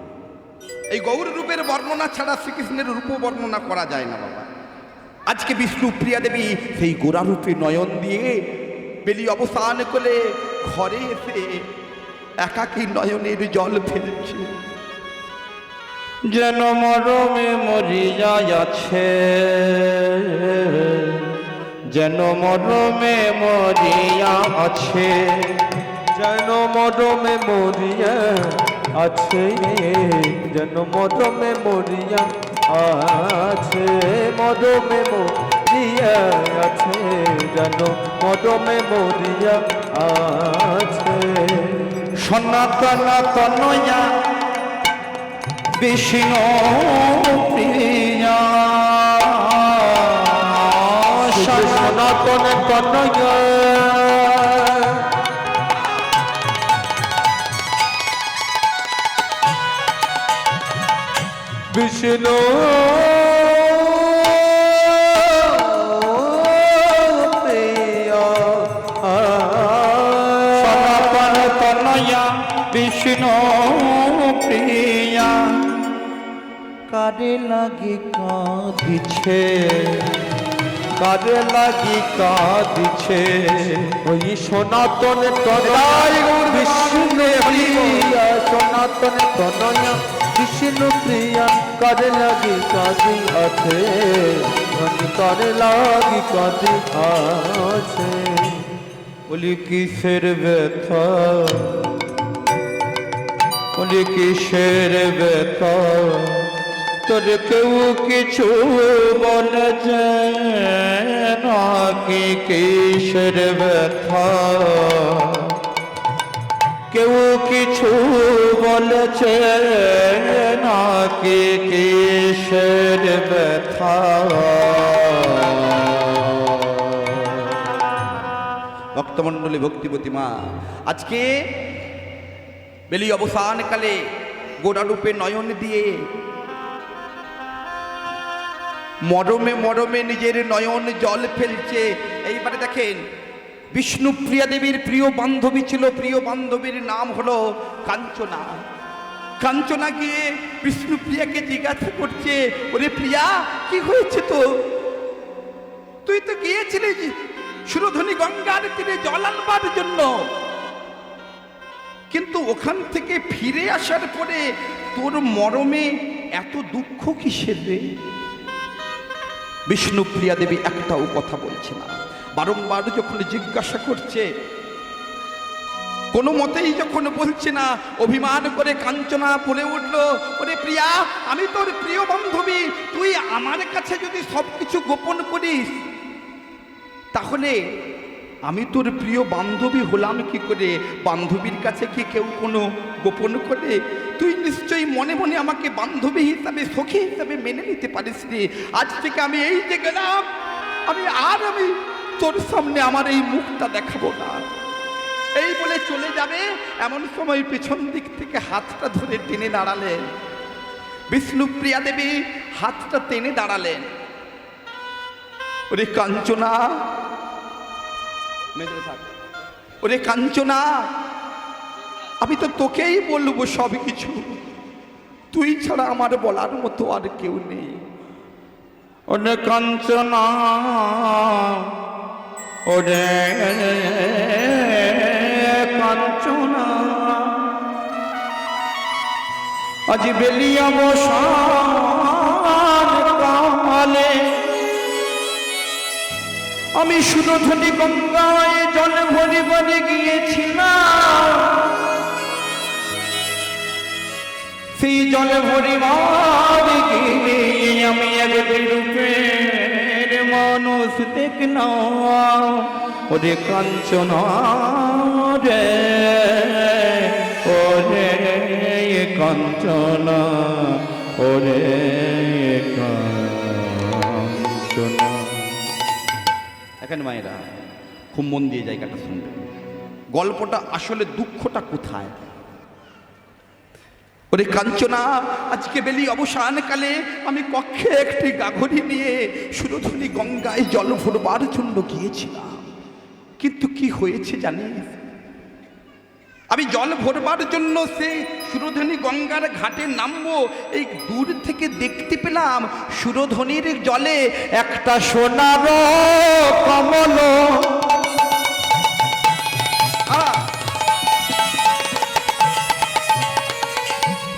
এই গৌর রূপের বর্ণনা ছাড়া শ্রীকৃষ্ণের রূপ বর্ণনা করা যায় না বাবা। আজকে বিষ্ণুপ্রিয়া দেবী সেই গোরা রূপে নয়ন দিয়ে বেলি অবসান করে ঘরে এসে একাকী নয়নের জল ফেলেছে। যেন মরমে মরিয়া আছে, যেন মরমে মরিয়া আছে, যেন মরমে মরিয়া আছে, যেন মরমে মরিয়া আছে, মরমে মরিয়া আছে, যেন মরমে মরিয়া আছে। সনাতন তনয়া বিষ্ণু প্রিয়া, সনাতন তনয়া বিষ্ণু প্রিয়া, সনাতন তনয়া বিষ্ণু প্রিয়া, কারে লাগি কাঁদিছে, কারে লাগি কাঁদিছে, ওই সনাতন তনয়া বিষ্ণু প্রিয়া, সনাতন তনয়া বিষ্ণু প্রিয়া, কারে লাগি কাঁদি আছে, কারে লাগি কাঁদি আছে। বলি কিসের ব্যথা, বলি কিসের ব্যথা, তোর কেউ কিছু বলেছে নাকি কিসের ব্যথা, কেউ কিছু বলেছে নাকি কিসের ব্যথা। ভক্তমণ্ডলী, ভক্তিবতী মা, আজকে বেলি অবসানকালে গোড়ারূপে নয়ন দিয়ে মরমে মরমে নিজের নয়ন জল ফেলছে। এইবারে দেখেন, বিষ্ণুপ্রিয়া দেবীর প্রিয় বান্ধবী ছিল, প্রিয় বান্ধবীর নাম হলো কাঞ্চনা। কাঞ্চনা গিয়ে বিষ্ণুপ্রিয়াকে জিজ্ঞাসা করছে, ওরে প্রিয়া, কি হয়েছে তো? তুই তো গিয়েছিলি সুরধনী গঙ্গার তীরে জল আনবার জন্য, কিন্তু ওখান থেকে ফিরে আসার পরে তোর মরমে এত দুঃখ কিসের রে? বিষ্ণুপ্রিয়া দেবী একটাও কথা বলছে না। বারংবার যখন জিজ্ঞাসা করছে, কোনো মতেই যখন বলছে না, অভিমান করে কাঞ্চনা বলে উঠল, ওরে প্রিয়া, আমি তোর প্রিয় বান্ধবী, তুই আমার কাছে যদি সব কিছু গোপন করিস, তাহলে আমি তোর প্রিয় বান্ধবী হলাম কি করে? বান্ধবীর কাছে কি কেউ কোনো গোপন করে? তুই নিশ্চয়ই মনে মনে আমাকে বান্ধবী হিসাবে, সখী হিসাবে মেনে নিতে পারিস রে। আজ থেকে আমি এই যে গেলাম, আমি তোর সামনে আমার এই মুখটা দেখাবো না। এই বলে চলে যাবে, এমন সময় পেছন দিক থেকে হাতটা ধরে টেনে দাঁড়ালেন বিষ্ণুপ্রিয়া দেবী। হাতটা টেনে দাঁড়ালেন, ওরে কাঞ্চনা, ওরে কাঞ্চনা, আমি তো তোকেই বলবো সব কিছু, তুই ছাড়া আমার বলার মতো আর কেউ নেই। ওরে কাঞ্চনা, ওরে কাঞ্চনা, আজ বেলিয়া বসান কালে আমি সুরধনী গঙ্গায় জল ভরিবারে গিয়েছিলাম। সেই জল ভরিবারে গিয়ে আমি এক রূপের মানুষ দেখলাম। ওরে কাঞ্চনা রে, ওরে কাঞ্চনা, ওরে কাঞ্চনা। দেখেন মায়েরা, খুব মন দিয়ে জায়গাটা শুনবেন। গল্পটা আসলে দুঃখটা কোথায়? ওরে কাঞ্চনা, আজকে বেলি অবসানকালে আমি কক্ষে একটি গাঘরি নিয়ে সুরধনী গঙ্গায় জল ভরবার জন্য গিয়েছিলাম, কিন্তু কি হয়েছে জানিস? আমি জল ভরবার জন্য সেই সুরধনী গঙ্গার ঘাটে নামবো, এই দূর থেকে দেখতে পেলাম সুরধনীর জলে একটা সোনার কমল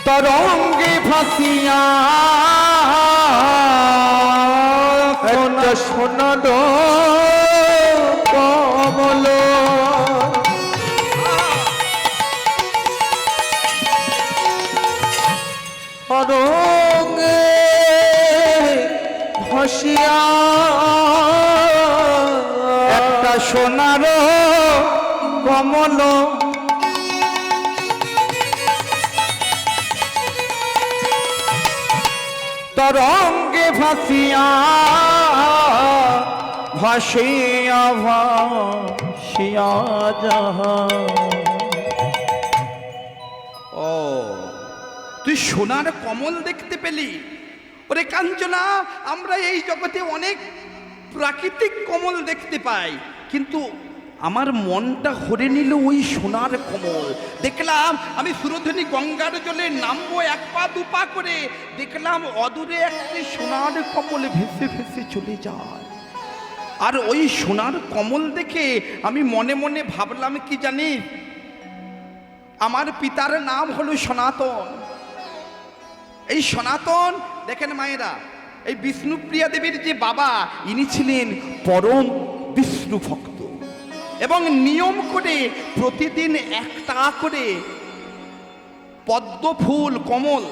তরঙ্গে ভাসিয়া একটা সোনার কমল তরঙ্গে ভাসিয়া একটা সোনার কমল তরঙ্গে ভাসিয়া ভাসিয়া ভাসিয়া যাহা। ও, তুই সোনার কমল দেখতে পেলি? ওরে কাঞ্চনা, আমরা এই জগতে অনেক প্রাকৃতিক কমল দেখতে পাই, কিন্তু আমার মনটা হরে নিল ওই সোনার কমল। দেখলাম আমি সুরধনী গঙ্গার জলে নামবো, এক পা দু পা করে দেখলাম অদূরে একটি সোনার কমল ভেসে ভেসে চলে যায়। আর ওই সোনার কমল দেখে আমি মনে মনে ভাবলাম কি জানিস? আমার পিতার নাম হলো সনাতন। এই সনাতন, দেখেন মায়েরা, এই বিষ্ণুপ্রিয়া দেবীর যে বাবা, ইনি ছিলেন পরম বিষ্ণু ভক্ত এবং নিয়ম করে প্রতিদিন একটা করে পদ্ম ফুল কমল,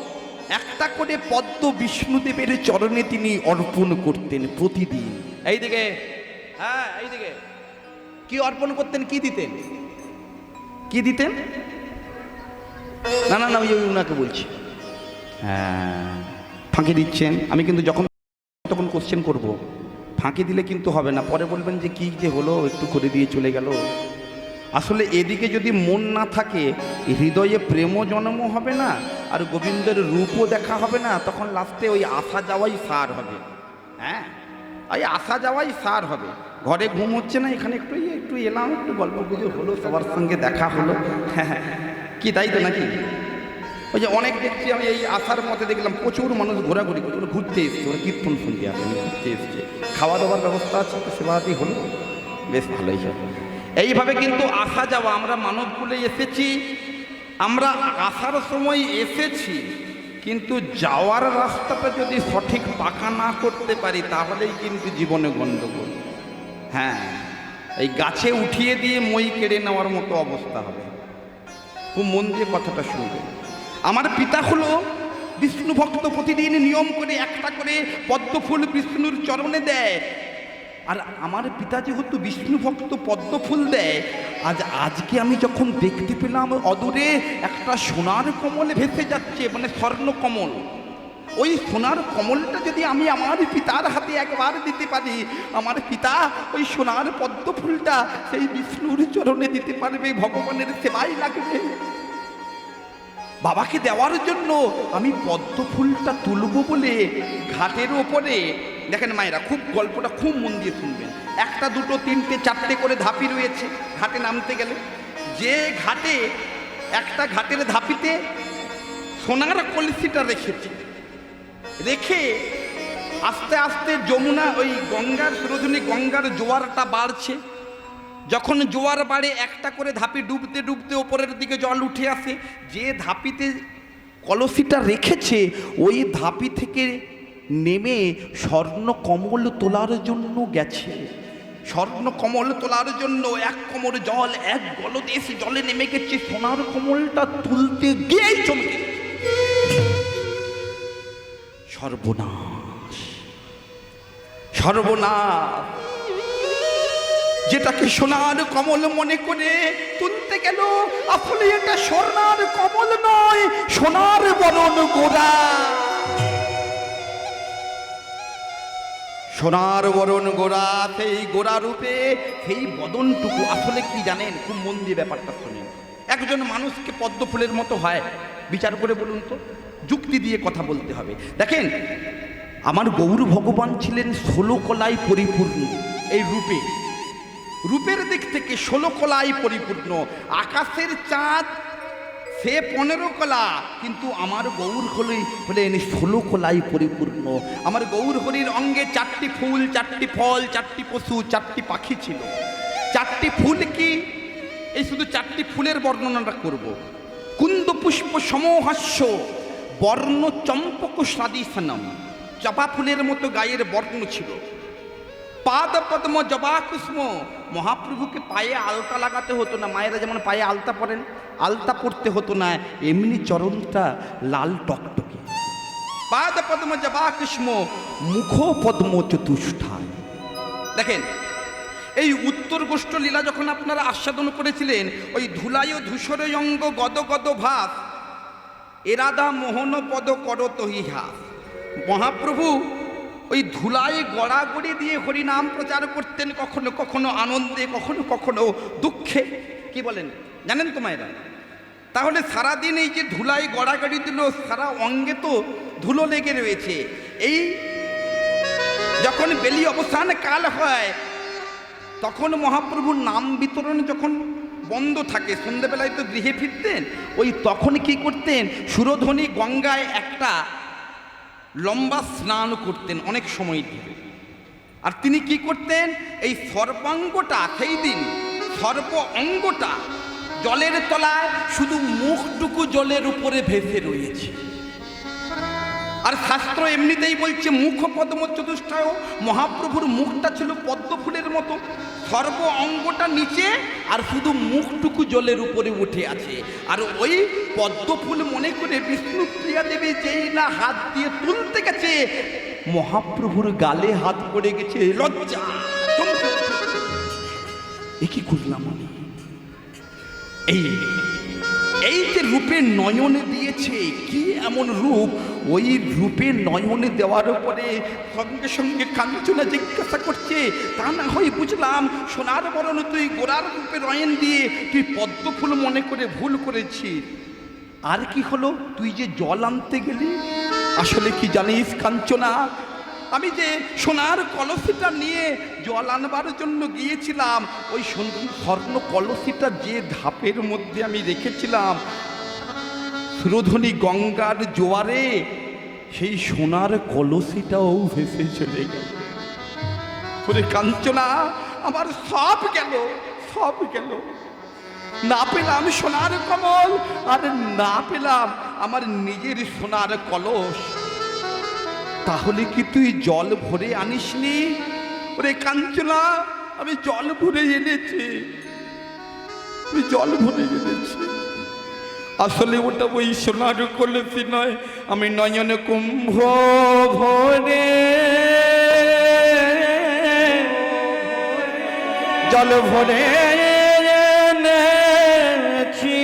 একটা করে পদ্ম বিষ্ণুদেবের চরণে তিনি অর্পণ করতেন প্রতিদিন। এইদিকে, হ্যাঁ এইদিকে, কি অর্পণ করতেন? কি দিতেন? কি দিতেন? না না না, ওই ওনাকে বলছি। হ্যাঁ, ফাঁকি দিচ্ছেন। আমি কিন্তু যখন তখন কোশ্চেন করব, ফাঁকি দিলে কিন্তু হবে না, পরে বলবেন যে কি যে হলো, একটু করে দিয়ে চলে গেল। আসলে এদিকে যদি মন না থাকে, হৃদয়ে প্রেমও জন্ম হবে না, আর গোবিন্দের রূপও দেখা হবে না, তখন লাস্টে ওই আসা যাওয়াই সার হবে। হ্যাঁ, ওই আসা যাওয়াই সার হবে। ঘরে ঘুম হচ্ছে না, এখানে একটু এলাম, একটু গল্প গুজব হলো, সবার সঙ্গে দেখা হলো। হ্যাঁ, কি তাই তো নাকি? ওই যে অনেক দেখছি আমি এই আসার মধ্যে দেখলাম প্রচুর মানুষ ঘোরাঘুরি করছে, ওরা ঘুরতে এসছে, ওরা কীর্তন শুনতে আসে, ঘুরতে এসছে, খাওয়া দাওয়ার ব্যবস্থা আছে, তো সেবাতেই হলো, বেশ ভালোই হবে। এইভাবে কিন্তু আসা যাওয়া, আমরা মানবকুলে এসেছি, আমরা আসার সময় এসেছি, কিন্তু যাওয়ার রাস্তাটা যদি সঠিক পাকা না করতে পারি তাহলেই কিন্তু জীবনে গণ্ডগোল। হ্যাঁ, এই গাছে উঠিয়ে দিয়ে মই কেড়ে নেওয়ার মতো অবস্থা হবে। খুব মন দিয়ে কথাটা শুনবে। আমার পিতা হলো বিষ্ণু ভক্ত, প্রতিদিন নিয়ম করে একটা করে পদ্মফুল বিষ্ণুর চরণে দেয়। আর আমার পিতা যেহেতু বিষ্ণু ভক্ত, পদ্মফুল দেয়। আজকে আমি যখন দেখতে পেলাম অদূরে একটা সোনার কমল ভেসে যাচ্ছে, মানে স্বর্ণ কমল, ওই সোনার কমলটা যদি আমি আমার পিতার হাতে একবার দিতে পারি, আমার পিতা ওই সোনার পদ্মফুলটা সেই বিষ্ণুর চরণে দিতে পারবে, ভগবানের সেবাই লাগবে। বাবাকে দেওয়ার জন্য আমি পদ্ম ফুলটা তুলব বলে ঘাটের ওপরে, দেখেন মায়েরা, খুব গল্পটা খুব মন দিয়ে শুনবেন, একটা দুটো তিনটে চারটে করে ধাপি রয়েছে ঘাটে নামতে গেলে। যে ঘাটে একটা ঘাটের ধাপিতে সোনার কলসিটা রেখেছে, রেখে আস্তে আস্তে যমুনা, ওই গঙ্গার সুরধুনী, গঙ্গার জোয়ারটা বাড়ছে। যখন জোয়ার বাড়ে একটা করে ধাপি ডুবতে ডুবতে ওপরের দিকে জল উঠে আসে। যে ধাপিতে কলসিটা রেখেছে ওই ধাপি থেকে নেমে স্বর্ণ কমল তোলার জন্য গেছে। স্বর্ণ কমল তোলার জন্য এক কোমর জল, এক গলদেশ জলে নেমে গেছে। সোনার কমলটা তুলতে গিয়েই চমকে সর্বনাশ, সর্বনাশ। যেটাকে সোনার কমল মনে করে তুলতে গেল, আসলে এটা সোনার কমল নয়, সোনার বরণ গোড়া। সোনার বরণ গোড়া, সেই গোড়া রূপে সেই বদনটুকু আসলে কি জানেন? খুব মন দিয়ে ব্যাপারটা শোনেন। একজন মানুষকে পদ্ম ফুলের মতো হয়, বিচার করে বলুন তো, যুক্তি দিয়ে কথা বলতে হবে। দেখেন, আমার গৌর ভগবান ছিলেন 16 কলায় পরিপূর্ণ। এই রূপের দিক থেকে 16 কলায় পরিপূর্ণ। আকাশের চাঁদ সে 15 কলা, কিন্তু আমার গৌর হলেন 16 কলায় পরিপূর্ণ। আমার গৌর হরির অঙ্গে 4টি ফুল, 4টি ফল, 4টি পশু, 4টি পাখি ছিল। 4টি ফুল কি? এই শুধু 4টি ফুলের বর্ণনাটা করব। কুন্দ পুষ্প সমহাস্য বর্ণ চম্পক সাদিসনম, জবা ফুলের মতো গায়ের বর্ণ ছিল। পাদ পদ্ম জবা কুষ্ম, মহাপ্রভুকে পায়ে আলতা লাগাতে হতো না। মায়েরা যেমন পায়ে আলতা পরেন, আলতা পরতে হতো না, এমনি চরণটা লাল টকটকে। পাদ পদ্ম জবা কুষ্ম, মুখ পদ্ম চতুষ্ঠায়। দেখেন, এই উত্তর গোষ্ঠ লীলা যখন আপনারা আস্বাদন করেছিলেন, ওই ধুলায় ধূসর অঙ্গ গদ গদ ভাস, এরাদা মোহন পদ করত হিহাস। মহাপ্রভু ওই ধুলায় গড়াগড়ি দিয়ে হরিনাম প্রচার করতেন, কখনো কখনো আনন্দে, কখনো কখনো দুঃখে। কি বলেন জানেন তো মায়েরা? তাহলে সারাদিন এই যে ধুলায় গড়াগড়ি দিল, সারা অঙ্গে তো ধুলো লেগে রয়েছে। এই যখন বেলি অবসান কাল হয়, তখন মহাপ্রভুর নাম বিতরণ যখন বন্ধ থাকে, সন্ধ্যেবেলায় তো গৃহে ফিরতেন, ওই তখন কি করতেন? সুরধ্বনি গঙ্গায় একটা লম্বা স্নান করতেন অনেক সময় ধরে। আর তিনি কি করতেন? এই সর্বাঙ্গটা, সেই দিন সর্ব অঙ্গটা জলের তলায়, শুধু মুখটুকু জলের উপরে ভেসে রয়েছে। আর শাস্ত্র এমনিতেই বলছে মুখ পদ্ম চতুষ্ঠায়, মহাপ্রভুর মুখটা ছিল পদ্ম ফুলের মতো, সর্ব অঙ্গটা নিচে আর শুধু মুখটুকু জলের উপরে উঠে আছে। আর ওই পদ্ম ফুল মনে করে বিষ্ণুপ্রিয়া দেবী যেই না হাত দিয়ে তুলতে গেছে, মহাপ্রভুর গালে হাত পড়ে গেছে। লজ্জা, এ কি করলাম আমি? এই যে রূপে নয়নে দিয়েছে, কি এমন রূপ! ওই রূপে নয়নে দেওয়ার পরে সঙ্গে সঙ্গে কাঞ্চনা জিজ্ঞাসা করছে, তা না হয় বুঝলাম সোনার বরণ তুই গোড়ার রূপে নয়ন দিয়ে তুই পদ্ম ফুল মনে করে ভুল করেছিস। আর কি হলো, তুই যে জল আনতে গেলি, আসলে কি জানিস কাঞ্চনা, আমি যে সোনার কলসিটা নিয়ে জল আনবার জন্য গিয়েছিলাম, ওই স্বর্ণ কলসিটা যে ধাপের মধ্যে আমি রেখেছিলাম, সুরধনী গঙ্গার জোয়ারে সেই সোনার কলসিটাও ভেসে চলে গেল। ওরে কাঞ্চনা, আমার সব গেল, সব গেল। না পেলাম সোনার কমল, আর না পেলাম আমার নিজের সোনার কলস। তাহলে কি তুই জল ভরে আনিসনি? ওরে কাঞ্চনা, আমি জল ভরে এনেছি, আমি জল ভরে এনেছি। আসলে ওটা ওই সোনার কলসি নয়, আমি নয়ন কুম্ভ ভরে জল ভরে এনেছি।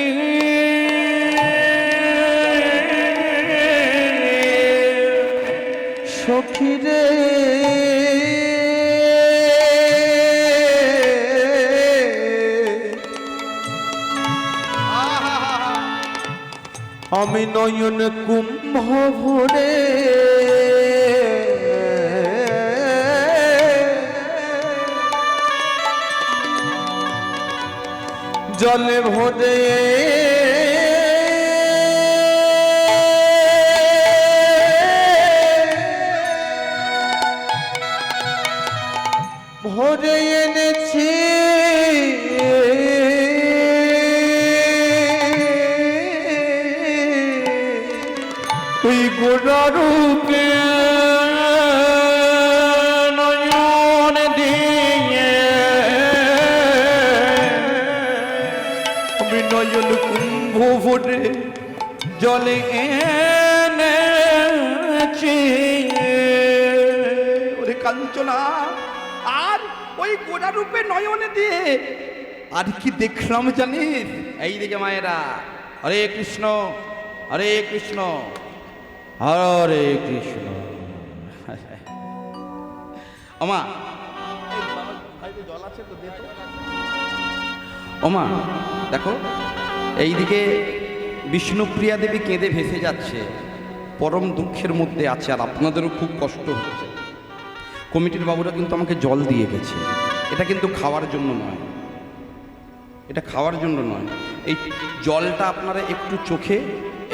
সখী রে আমি নয়ন কুম্ভ ভরে জলে ভরে ভরে এনেছি। ওই গোড়ারূপে নয়ন দিয়ে আমি নয়ন কুম্ভ ভরে জলে এনেছি। ওরে কাঞ্চনা, আর ওই গোড়ারূপে নয়ন দিয়ে আর কি দেখলাম জানিস? এই দিকে মায়েরা, হরে কৃষ্ণ হরে কৃষ্ণ হরে কৃষ্ণ। ওমা, জল আছে তো, দে তো। ওমা দেখো, এইদিকে বিষ্ণুপ্রিয়া দেবী কেঁদে ভেসে যাচ্ছে, পরম দুঃখের মধ্যে আছে, আর আপনাদেরও খুব কষ্ট হচ্ছে। কমিটির বাবুরা কিন্তু আমাকে জল দিয়ে গেছে, এটা কিন্তু খাওয়ার জন্য নয়, এটা খাওয়ার জন্য নয়। এই জলটা আপনারা একটু চোখে,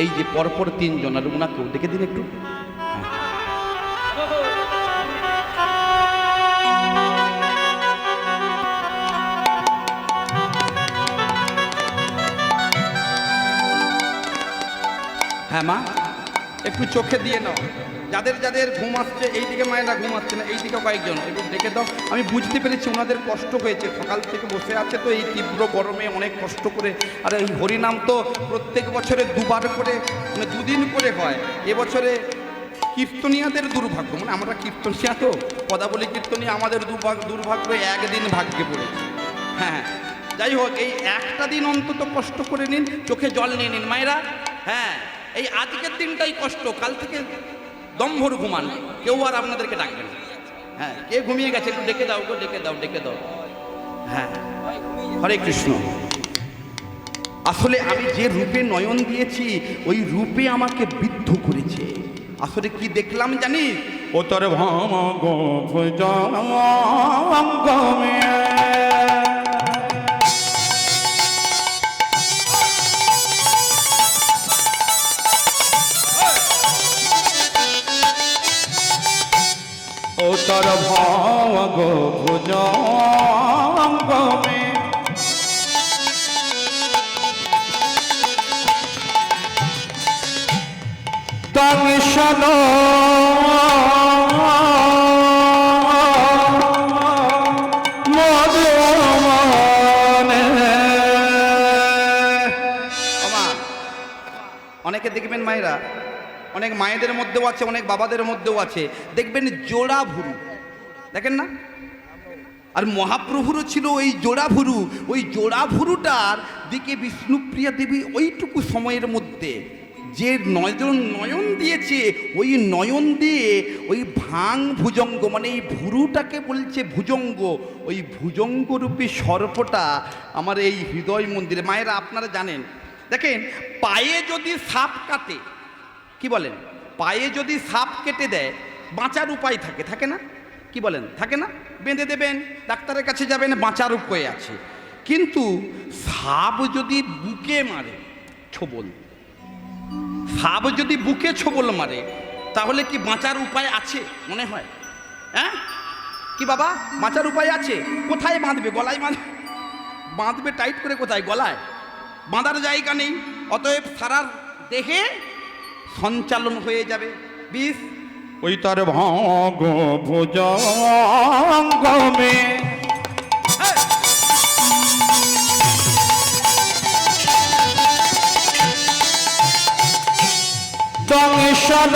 এই যে পরপর তিনজন, আর ওনাকেও দেখে দিন একটু। হ্যাঁ মা, একটু চোখে দিয়ে নাও। যাদের যাদের ঘুম আসছে, এইদিকে মায়েরা ঘুম আসছে না, এইদিকে কয়েকজন একটু দেখে দাও। আমি বুঝতে পেরেছি ওনাদের কষ্ট হয়েছে, সকাল থেকে বসে আছে তো এই তীব্র গরমে অনেক কষ্ট করে। আর এই হরিনাম তো প্রত্যেক বছরে দুবার করে, মানে দুদিন করে হয়। এবছরে কীর্তনিয়াদের দুর্ভাগ্য, মানে আমরা কীর্তনিয়া তো, পদাবলী কীর্তনিয়া, আমাদের দুর্ভাগ্য একদিন ভাগ্যে পড়েছে। হ্যাঁ, যাই হোক, এই একটা দিন অন্তত কষ্ট করে নিন, চোখে জল নিয়ে নিন মায়েরা। হ্যাঁ, এই আজকের দিনটাই কষ্ট, কাল থেকে দমভর ঘুমান, কেউ আর আপনাদেরকে ডাকবে না। হ্যাঁ, কে ঘুমিয়ে গেছে একটু ডেকে দাও, ডেকে দাও, ডেকে দাও। হ্যাঁ, হরে কৃষ্ণ। আসলে আমি যে রূপে নয়ন দিয়েছি, ওই রূপে আমাকে বিদ্ধ করেছে। আসলে কি দেখলাম জানি? ও তোর তোর ভগ ভুজঙ্গমে দংশন অনেকে দেখবেন মায়েরা, অনেক মায়েদের মধ্যেও আছে, অনেক বাবাদের মধ্যেও আছে, দেখবেন জোড়া ভুরু, দেখেন না? আর মহাপ্রভুরও ছিল ওই জোড়া ভুরু। ওই জোড়া ভুরুটার দিকে বিষ্ণুপ্রিয়া দেবী ওইটুকু সময়ের মধ্যে যে নয়ন দিয়েছে, ওই নয়ন দিয়ে ওই ভাং ভুজঙ্গ, মানে এই ভুরুটাকে বলছে ভুজঙ্গ, ওই ভুজঙ্গরূপী সর্পটা আমার এই হৃদয় মন্দিরে। মায়েরা আপনারা জানেন, দেখেন, পায়ে যদি সাপ কাটে, কি বলেন, পায়ে যদি সাপ কেটে দেয় বাঁচার উপায় থাকে, থাকে না? কি বলেন, থাকে না? বেঁধে দেবেন, ডাক্তারের কাছে যাবেন, বাঁচার উপায় আছে। কিন্তু সাপ যদি বুকে মারে ছোবল, সাপ যদি বুকে ছোবল মারে, তাহলে কি বাঁচার উপায় আছে মনে হয়? হ্যাঁ কি বাবা, বাঁচার উপায় আছে? কোথায় বাঁধবে? গলায় বাঁধবে টাইট করে, কোথায়? গলায়। বাঁধার জায়গা নেই, অতএব সারা দেহে সঞ্চালন হয়ে যাবে বিষ। ওই তার ভাগ ভুজঙ্গমে দংশন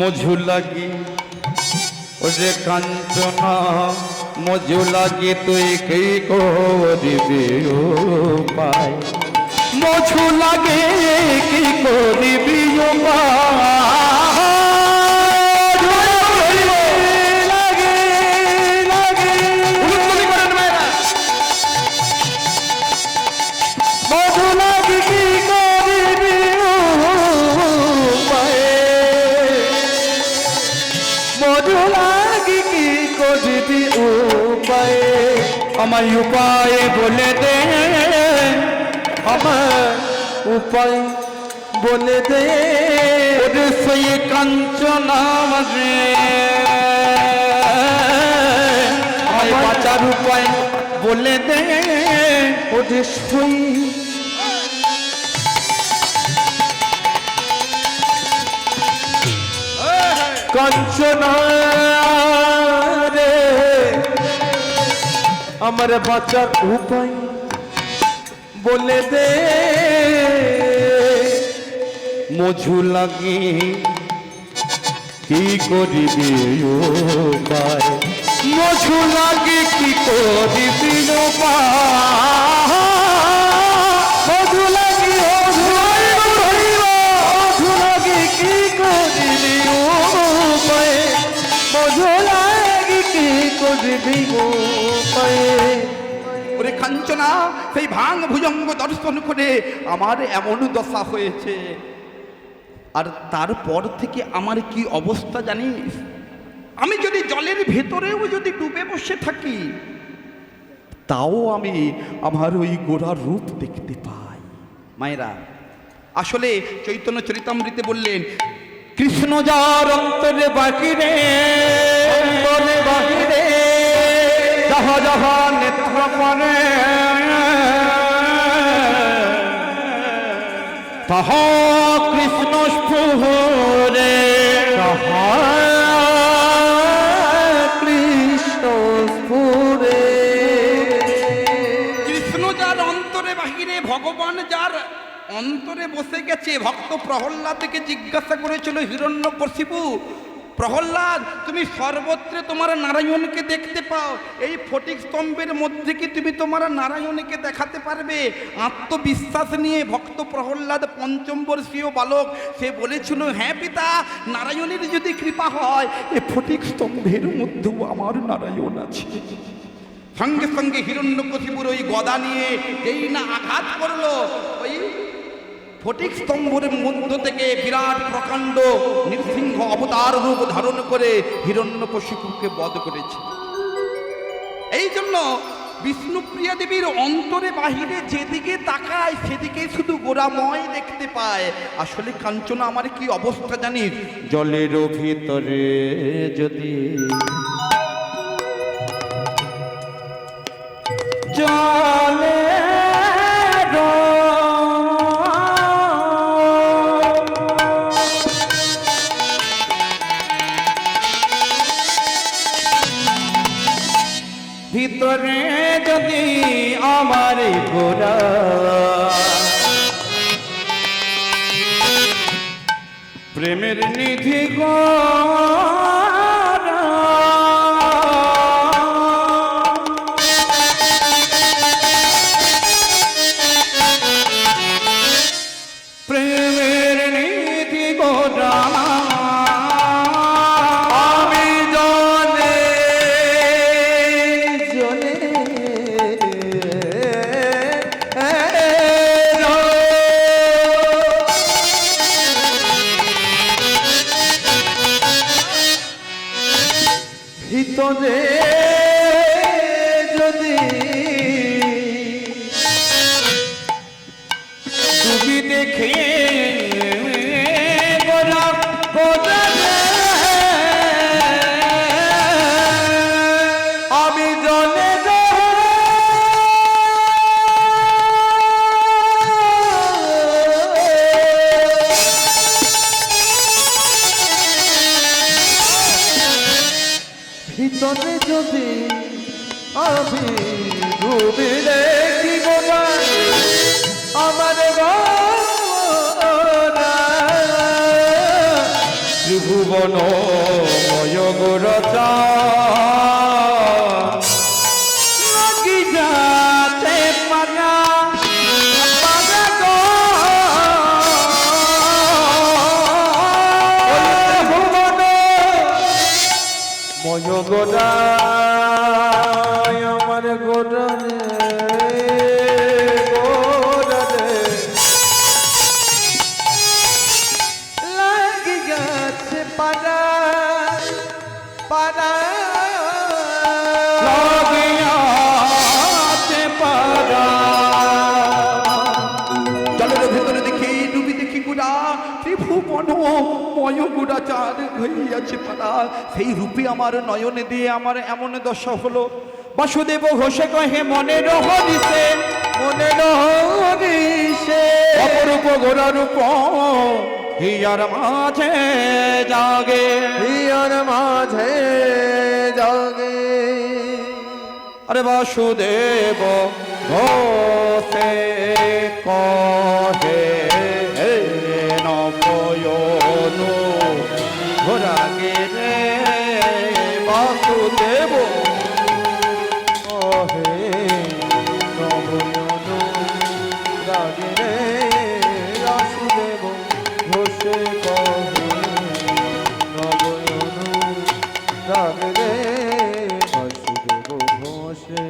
মঝু লাগি ওরে কাঞ্চনা, মঝু লাগি তুই কি করবি উপায়, মঝু লাগে কি করবি লাগে লাগে মঝু লাগে কি করবি উপায়, আমার উপায় বলে দে, আমার উপায় বলে দে, ওরে সেই কাঞ্চনা রে, আমার বাঁচার উপায় বলে দে, ওরে সেই কাঞ্চনা রে, আমার বাঁচার উপায় বলে দে, মঝু লাগি কি করিবি উপায়, মঝু লাগি কি করিবি উপায়, মঝু লাগি মঝু লাগি কি করিবি উপায়, মঝু লাগি কি করিবি উপায়। ওরে কাঞ্চনা, সেই ভাঙ ভুজঙ্গ দর্শন করে আমার এমন দশা হয়েছে, আর তারপর থেকে আমার কি অবস্থা জানিস? আমি যদি জলের ভেতরেও যদি ডুবে বসে থাকি, তাও আমি আমার ওই গোড়ার রূপ দেখতে পাই। মায়েরা, আসলে চৈতন্য চরিতামৃতে বললেন, কৃষ্ণ যার অন্তরে বাহিরে, অন্তরে বাহিরে যাহা যাহা নেত্র পরে, তাহা কৃষ্ণ স্ফুরে, তাহা কৃষ্ণ স্ফুরে। কৃষ্ণ যার অন্তরে বাহিরে, ভগবান যার অন্তরে বসে গেছে। ভক্ত প্রহ্লাদকে জিজ্ঞাসা করেছিল হিরণ্যকশিপু, প্রহ্লাদ, তুমি সর্বত্র তোমার নারায়ণকে দেখতে পাও, এই ফটিক স্তম্ভের মধ্যে কি তুমি তোমার নারায়ণকে দেখাতে পারবে? আত্মবিশ্বাস নিয়ে ভক্ত প্রহ্লাদ পঞ্চম বর্ষীয় বালক, সে বলেছিল, হ্যাঁ পিতা, নারায়ণের যদি কৃপা হয়, এই ফটিক স্তম্ভের মধ্যেও আমার নারায়ণ আছে। সঙ্গে সঙ্গে হিরণ্যকশিপুর ওই গদা নিয়ে যেই না আঘাত করলো, ওই ফটিক স্তম্ভের মধ্য থেকে বিরাট প্রকাণ্ড নৃসিংহ অবতার রূপ ধারণ করে হিরণ্যকশিপুকে বধ করেছে। এই জন্য বিষ্ণুপ্রিয়া দেবীর অন্তরে বাহিরে যেদিকে তাকায় সেদিকে শুধু গোড়াময় দেখতে পায়। আসলে কাঞ্চনা আমার কি অবস্থা জানিস? জলের ভিতরে যদি জলে ভিতরে যদি আমার গোরা প্রেমের নিধি গোরা, আমি ডুবি দেখি গোটা আমার গোরা ত্রিভুবন ময়গরচা লাগি যাতে পাগা পাগা গো ত্রিভুবন ময়গরা আমার গোরা লাগি গেছে পাড়া পাড়া লাগিয়াছে পাড়া জলের ভেতরে দেখি ডুবি দেখি গুড়া ত্রিভুবন ময় গুড়া চাঁদ হইয়াছে পাড়া সেই রূপে আমার নয়নে দিয়ে আমার এমন দশা হলো। বাসুদেব ঘোষে কহে মনের হরিষে মনের হরিষে অপরূপ গোরা রূপ হিয়ার মাঝে জাগে হিয়ার মাঝে জাগে আরে বাসুদেব ঘোষে কহে নয়নু ঘোরাগে রে বাসুদেব কহে নয়নু রাগে রে বাসুদেব ঘোষে কহে নয়নু রাগে রে বাসুদেব ঘোষে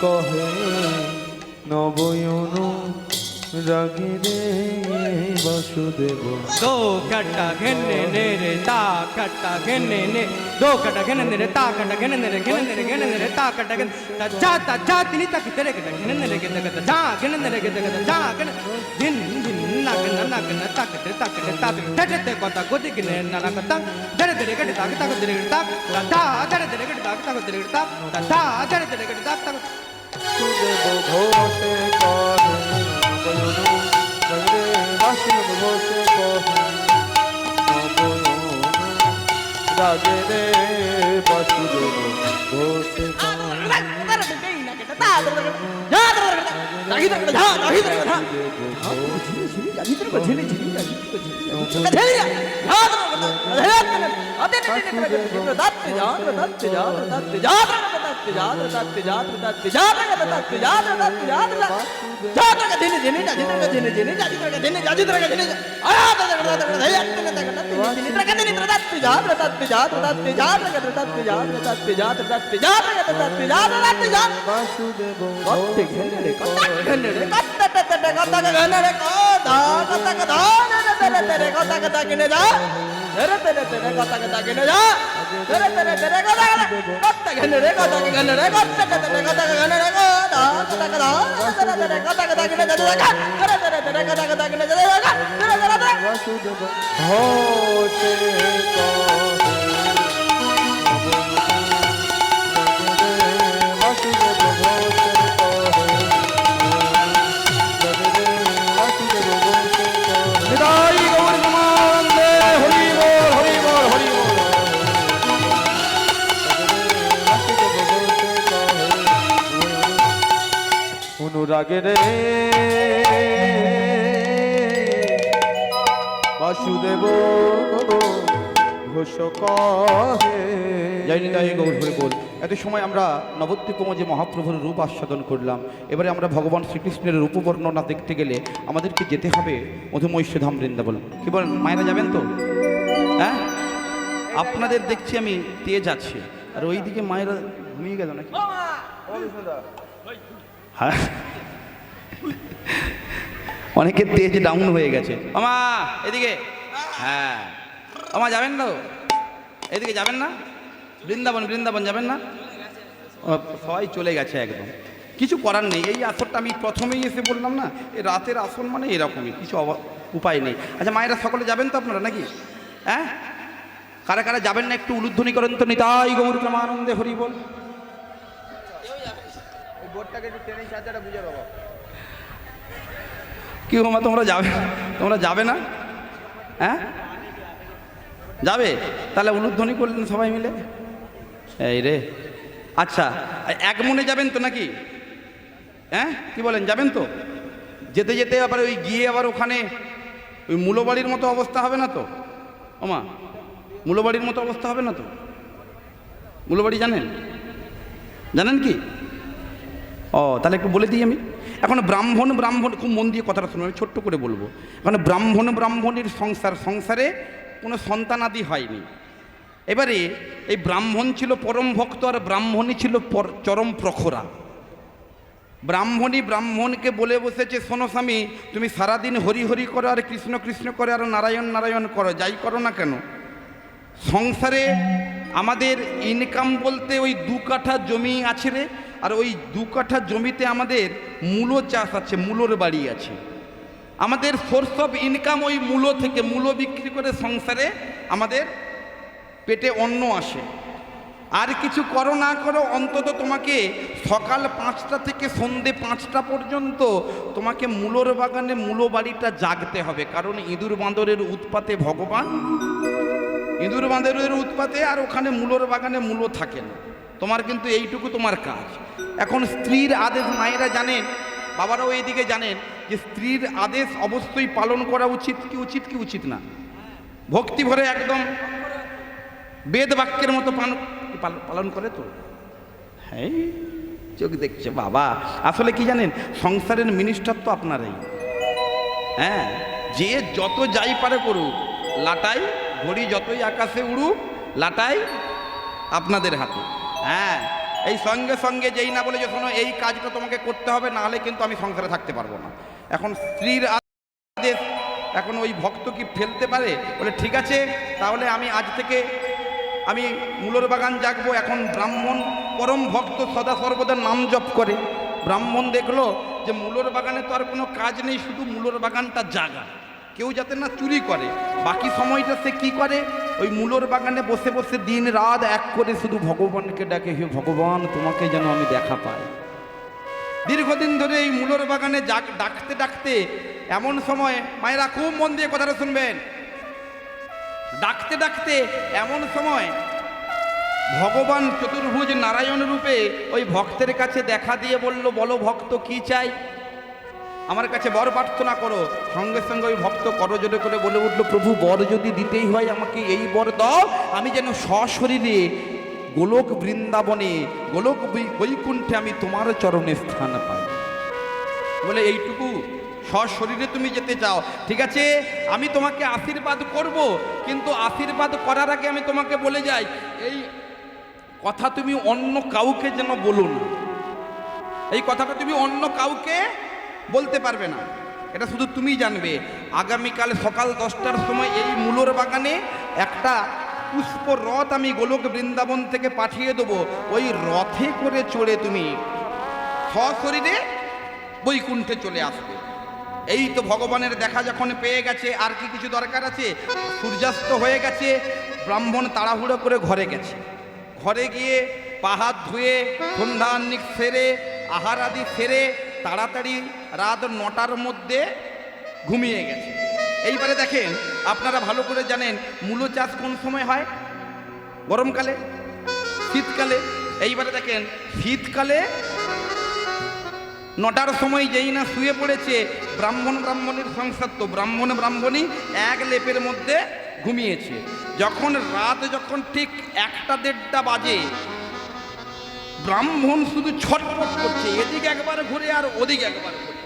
কহে নবয়নু রাগে রে বাসুদেব दो कट्टा घेने नेरे ता कट्टा घेने ने दो कट्टा घेने नेरे ता कट्टा घेने नेरे ता कट्टा घेने ता जा तिनी ता कितरे कट्टा घेने नेरे के तक जा घेने नेरे के तक जा घेने दिन दिन नागन ता कट्टे ता ठटे ते कोता गोदी के ना ना ता दरे दरे कट्टे ता दरे ता ता दरे दरे कट्टे ता दरे ता ता दरे दरे कट्टे ता বাসুদেব ঘোষে কহে নবয়নু রাগে রে বাসুদেব ঘোষে কহে নবয়নু রাগে রে বাসুদেব ঘোষে বাসুদেব বাসুদেব ঘোষে অনুরাগে রে বাসুদেব ঘোষ কহে জানি তাই গৌর হয়ে বল। এত সময় আমরা নবদ্বীপম যে মহাপ্রভুর রূপ আস্বাদন করলাম, এবারে আমরা ভগবান শ্রীকৃষ্ণের রূপ বর্ণনা দেখতে গেলে আমাদেরকে যেতে হবে মধুমৈশ্বধাম বৃন্দাবন। কি বলেন মায়েরা যাবেন তো? হ্যাঁ, আপনাদের দেখছি আমি তেজ আছে, আর ওইদিকে মায়েরা ঘুমিয়ে গেল নাকি? হ্যাঁ, অনেকের তেজ ডাউন হয়ে গেছে। আমা এদিকে, হ্যাঁ আমা যাবেন না? এদিকে যাবেন না? বৃন্দাবন বৃন্দাবন যাবেন না? সবাই চলে গেছে একদম, কিছু করার নেই। এই আসরটা আমি প্রথমেই এসে বললাম না, এই রাতের আসন মানে এরকমই, কিছু উপায় নেই। আচ্ছা মায়েরা সকলে যাবেন তো আপনারা নাকি? হ্যাঁ, কারা কারা যাবেন না একটু উলুধ্বনি করেন তো। নিতাই গৌর প্রেমানন্দে হরি বল। কি মা তোমরা যাবে? তোমরা যাবে না? হ্যাঁ যাবে, তাহলে উলুধ্বনি করলেন সবাই মিলে। এই রে আচ্ছা, এক মনে যাবেন তো নাকি? হ্যাঁ, কি বলেন, যাবেন তো? যেতে যেতে আবার ওই গিয়ে আবার ওখানে ওই মূলবাড়ির মতো অবস্থা হবে না তো? ওমা, মূলবাড়ির মতো অবস্থা হবে না তো? মূলবাড়ি জানেন? জানেন কি? ও, তাহলে একটু বলে দিই আমি। এখন ব্রাহ্মণ খুব মন দিয়ে কথাটা শুনুন, আমি ছোট্ট করে বলবো। এখন ব্রাহ্মণীর সংসারে কোনো সন্তানাদি হয়নি। এবারে এই ব্রাহ্মণ ছিল পরম ভক্ত আর ব্রাহ্মণী ছিল চরম প্রখরা। ব্রাহ্মণকে বলে বসেছে, শোনো স্বামী, তুমি সারাদিন হরি হরি করো আর কৃষ্ণ কৃষ্ণ করে আর নারায়ণ নারায়ণ করো, যাই করো না কেন, সংসারে আমাদের ইনকাম বলতে ওই 2 কাঠা জমি আছে রে, আর ওই 2 কাঠা জমিতে আমাদের মূলো চাষ আছে, মূলোর বাড়ি আছে। আমাদের সোর্স অফ ইনকাম ওই মূলো থেকে, মূলো বিক্রি করে সংসারে আমাদের পেটে অন্ন আসে। আর কিছু করো না করো, অন্তত তোমাকে সকাল 5টা থেকে সন্ধে 5টা পর্যন্ত তোমাকে মূলোর বাগানে মূলো বাড়িটা জাগতে হবে। কারণ ইঁদুর বাঁদরের উৎপাতে আর ওখানে মূলোর বাগানে মূলো থাকে না। তোমার কিন্তু এইটুকু তোমার কাজ। এখন স্ত্রীর আদেশ মায়েরা জানেন, বাবারাও এইদিকে জানেন যে স্ত্রীর আদেশ অবশ্যই পালন করা উচিত কি উচিত না? ভক্তি ভরে একদম বেদ বাক্যের মতো পালন করে তো। হ্যাঁ, চোখ দেখছে বাবা। আসলে কি জানেন, সংসারের মিনিস্টার তো আপনারাই। হ্যাঁ, যে যত যাই পারে করুক, লাটাই ঘড়ি যতই আকাশে উড়ুক, লাটাই আপনাদের হাতে। হ্যাঁ, এই সঙ্গে সঙ্গে যেই না বলে যে শোনো এই কাজটা তোমাকে করতে হবে, না হলে কিন্তু আমি সংসারে থাকতে পারবো না। এখন স্ত্রীর আদেশ, এখন ওই ভক্ত কি ফেলতে পারে? বলে ঠিক আছে, তাহলে আমি আজ থেকে আমি মূলোর বাগান জাগবো। এখন ব্রাহ্মণ পরম ভক্ত, সদা সর্বদা নাম জপ করে। ব্রাহ্মণ দেখলো যে মূলোর বাগানে তো আর কোনো কাজ নেই, শুধু মূলোর বাগানটা জাগা, কেউ যাতে না চুরি করে। বাকি সময়টা সে কি করে, ওই মূলোর বাগানে বসে বসে দিন রাত এক করে শুধু ভগবানকে ডাকে, হে ভগবান তোমাকে যেন আমি দেখা পাই। দীর্ঘদিন ধরে এই মূলোর বাগানে ডাকতে ডাকতে এমন সময়, মায়েরা খুব মন দিয়ে কথাটা শুনবেন, ডাকতে ডাকতে এমন সময় ভগবান চতুর্ভুজ নারায়ণ রূপে ওই ভক্তের কাছে দেখা দিয়ে বলল, বলো ভক্ত কি চাই, আমার কাছে বর প্রার্থনা করো। সঙ্গে সঙ্গে ওই ভক্ত করজোড়ে করে বলে উঠল, প্রভু বর যদি দিতেই হয় আমাকে এই বর দাও, আমি যেন সশরীরে গোলক বৃন্দাবনে, গোলক বৈকুণ্ঠে আমি তোমার চরণে স্থান পাই। বলে এইটুকু সশরীরে তুমি যেতে চাও? ঠিক আছে, আমি তোমাকে আশীর্বাদ করব, কিন্তু আশীর্বাদ করার আগে আমি তোমাকে বলে যাই, এই কথা তুমি অন্য কাউকে যেন বলো না। এই কথাটা তুমি অন্য কাউকে বলতে পারবে না, এটা শুধু তুমি জানবে। আগামীকাল সকাল 10টার সময় এই মূলোর বাগানে একটা পুষ্প রথ আমি গোলক বৃন্দাবন থেকে পাঠিয়ে দেবো। ওই রথে করে চড়ে তুমি সশরীরে বৈকুণ্ঠে চলে আসবে। এই তো ভগবানের দেখা যখন পেয়ে গেছে, আর কি কিছু দরকার আছে? সূর্যাস্ত হয়ে গেছে, ব্রাহ্মণ তাড়াহুড়ো করে ঘরে গেছে। ঘরে গিয়ে পাহাড় ধুয়ে সন্ধ্যান্নিক সেরে আহার আদি সেরে তাড়াতাড়ি রাত 9টার মধ্যে ঘুমিয়ে গেছে। এইবারে দেখেন, আপনারা ভালো করে জানেন মূলো চাষ কোন সময় হয়? গরমকালে, শীতকালে। এইবারে দেখেন শীতকালে 9টার সময় যেই না শুয়ে পড়েছে, ব্রাহ্মণের সংসার তো, ব্রাহ্মণী এক লেপের মধ্যে ঘুমিয়েছে। যখন ঠিক 1টা-1.5টা বাজে, ব্রাহ্মণ শুধু ছটফট করছে, এদিকে একবার ঘুরে আর ওদিকে একবার ঘুরে।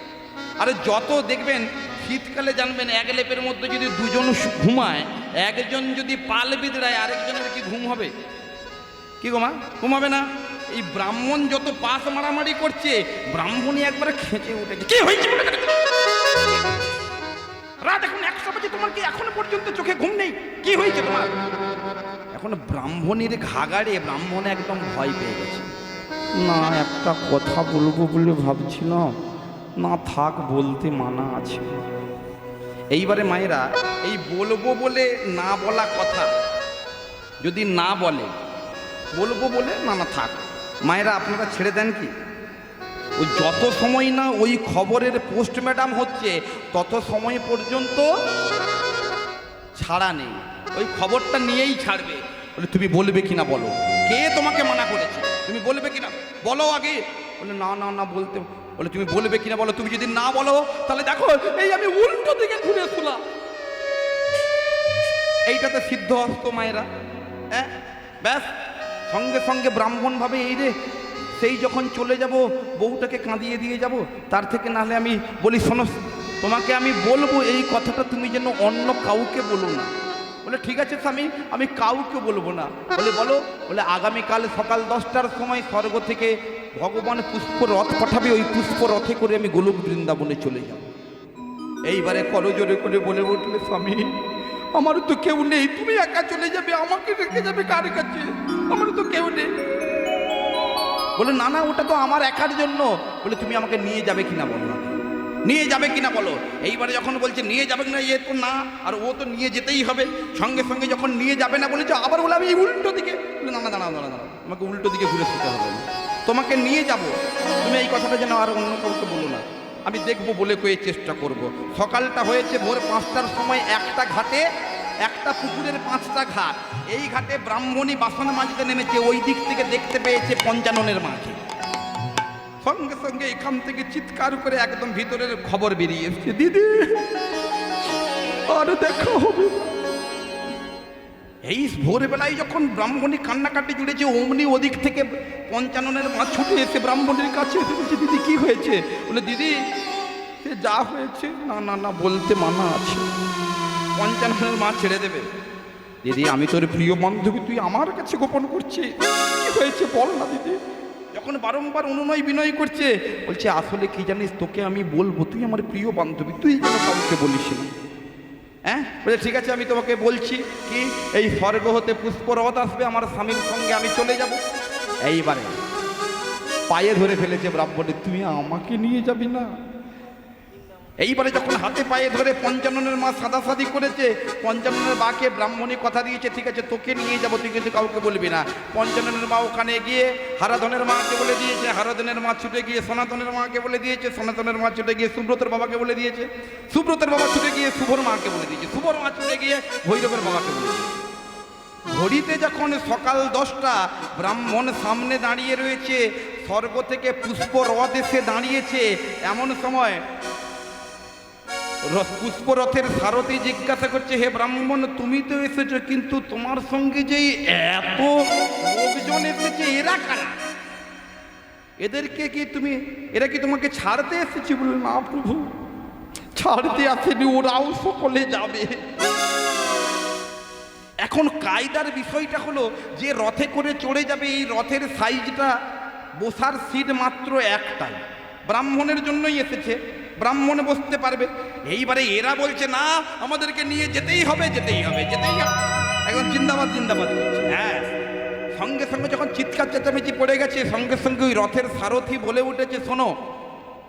আর যত দেখবেন শীতকালে জানবেন, এক লেপের মধ্যে যদি 2জন ঘুমায়, একজন যদি পাল বিদড়ায় আরেকজনের কি ঘুম হবে? কি গোমা, ঘুমাবে না। এই ব্রাহ্মণ যত পাশ মারামারি করছে, ব্রাহ্মণী একবারে খেঁচে উঠেছে, কি হয়েছে? রাত এখন 1টা বাজে, তোমার কি এখনো পর্যন্ত চোখে ঘুম নেই? কি হয়েছে তোমার? এখন ব্রাহ্মণীর ঘাগাড়ে ব্রাহ্মণ একদম ভয় পেয়ে গেছে। না, একটা কথা বলবো বলে ভাবছিলাম, না থাক, বলতে মানা আছে। এইবারে মায়েরা, এই বলবো বলে না বলা কথা যদি না বলে, বলবো বলে না থাক, মায়েরা আপনারা ছেড়ে দেন কি? ওই যত সময় না ওই খবরের পোস্টম্যাডাম হচ্ছে, তত সময় পর্যন্ত ছাড়া নেই। ওই খবরটা নিয়েই ছাড়বে। বলে তুমি বলবে কিনা বলো, কে তোমাকে মানা করেছে? তুমি বলবে কিনা বলো আগে। বলে না না না বলতে, বলে তুমি বলবে কিনা বলো। তুমি যদি না বলো তাহলে দেখো এই আমি উল্টো দিকে ঘুরে শুলাম। এইটাতে সিদ্ধ হস্ত মায়েরা, হ্যাঁ ব্যাস সঙ্গে সঙ্গে ব্রাহ্মণ ভাবে এই রে সেই যখন চলে যাব বউটাকে কাঁদিয়ে দিয়ে যাব, তার থেকে নাহলে আমি বলি শোনো তোমাকে আমি বলবো এই কথাটা তুমি যেন অন্য কাউকে বলো না। বলে ঠিক আছে স্বামী আমি কাউকে বলবো না। বলে বলো। বলে আগামীকাল সকাল 10টার সময় স্বর্গ থেকে ভগবান পুষ্প রথ পাঠাবে, ওই পুষ্প রথে করে আমি গোলক বৃন্দাবনে চলে যাব। এইবারে করজোরে করে বলে উঠলে স্বামী আমার তো কেউ নেই, তুমি একা চলে যাবে, আমাকে রেখে যাবে কার কাছে? আমার তো কেউ নেই। বলে না না ওটা তো আমার একার জন্য। বলে তুমি আমাকে নিয়ে যাবে কিনা বলো, নিয়ে যাবে কিনা বলো। এইবারে যখন বলছে নিয়ে যাবে কিনা, এ তো না, আর ও তো নিয়ে যেতেই হবে। সঙ্গে সঙ্গে যখন নিয়ে যাবে না বলেছে আবার বলে আমি উল্টো দিকে। বলে না না দাঁড়াও দাঁড়াও দাঁড়াও, আমাকে উল্টো দিকে ঘুরে শুতে হবে না, তোমাকে নিয়ে যাব। তুমি এই কথাটা যেন আর অন্য কাউকে বলো না, আমি দেখবো বলে কয়ে চেষ্টা করব। সকালটা হয়েছে ভোর 5টার সময়, একটা ঘাটে একটা পুকুরের 5টা ঘাট। এই ঘাটে ব্রাহ্মণী বাসন মাজতে নেমেছে, ওই দিক থেকে দেখতে পেয়েছে পঞ্চাননের মাকে। সঙ্গে সঙ্গে এখান থেকে চিৎকার করে একদম ভিতরের খবর বেরিয়ে এসছে, দিদি আর দেখা হবে। এই ভোরবেলায় যখন ব্রাহ্মণী কান্নাকাটি জুড়েছে, অমনি ওদিক থেকে পঞ্চাননের মা ছুটে এসে ব্রাহ্মণীর কাছে এসে বলছে দিদি কি হয়েছে? বলে দিদি সে যা হয়েছে না না না বলতে মানা আছে। পঞ্চাননের মা ছেড়ে দেবে। দিদি আমি তোর প্রিয় বান্ধবী, তুই আমার কাছে গোপন করছিস, কি হয়েছে বল না দিদি। যখন বারংবার অনুনয় বিনয় করছে, বলছে আসলে কি জানিস তোকে আমি বলবো, তুই আমার প্রিয় বান্ধবী, তুই যেন কাউকে বলিস না। হ্যাঁ বলে ঠিক আছে আমি তোমাকে বলছি কি এই স্বর্গ হতে পুষ্পরথ আসবে, আমার স্বামীর সঙ্গে আমি চলে যাব। এইবারে পায়ে ধরে ফেলেছে ব্রাহ্মণী, তুই আমাকে নিয়ে যাবি না। এইবারে যখন হাতে পায়ে ধরে পঞ্চাননের মা সাদাসাদি করেছে, পঞ্চাননের মাকে ব্রাহ্মণী কথা দিয়েছে ঠিক আছে তোকে নিয়ে যাবো, তুই কিন্তু কাউকে বলবি না। পঞ্চাননের মা ওখানে গিয়ে হারাধনের মাকে বলে দিয়েছে, হারাধনের মা ছুটে গিয়ে সনাতনের মাকে বলে দিয়েছে, সনাতনের মা ছুটে গিয়ে সুব্রতের বাবাকে বলে দিয়েছে, সুব্রতের বাবা ছুটে গিয়ে শুভর মাকে বলে দিয়েছে, শুভর মা ছুটে গিয়ে ভৈরবের বাবাকে বলে দিয়েছে। ঘড়িতে যখন সকাল 10টা, ব্রাহ্মণ সামনে দাঁড়িয়ে রয়েছে, স্বর্গ থেকে পুষ্প রথ এসে দাঁড়িয়েছে। এমন সময় পুষ্পরথের সারথি জিজ্ঞাসা করছে, হে ব্রাহ্মণ তুমি তো এসেছো, কিন্তু তোমার সঙ্গে যে এত লোকজন এসেছে এরা কারা? এদেরকে কি তুমি, এরা কি তোমাকে ছাড়তে এসেছি? বলে না প্রভু ছাড়তে আসেনি, ওরাও সকলে যাবে। এখন কায়দার বিষয়টা হলো যে রথে করে চড়ে যাবে, এই রথের সাইজটা বসার সিট মাত্র একটাই, ব্রাহ্মণের জন্যই এসেছে, ব্রাহ্মণ বসতে পারবে। এইবারে এরা বলছে না আমাদেরকে নিয়ে যেতেই হবে যেতেই হবে যেতেই হবে, একদম জিন্দাবাদ জিন্দাবাদ করছে। হ্যাঁ সঙ্গে সঙ্গে যখন চিৎকার চেঁচামেচি পড়ে গেছে, সঙ্গে সঙ্গে ওই রথের সারথি বলে উঠেছে, শোনো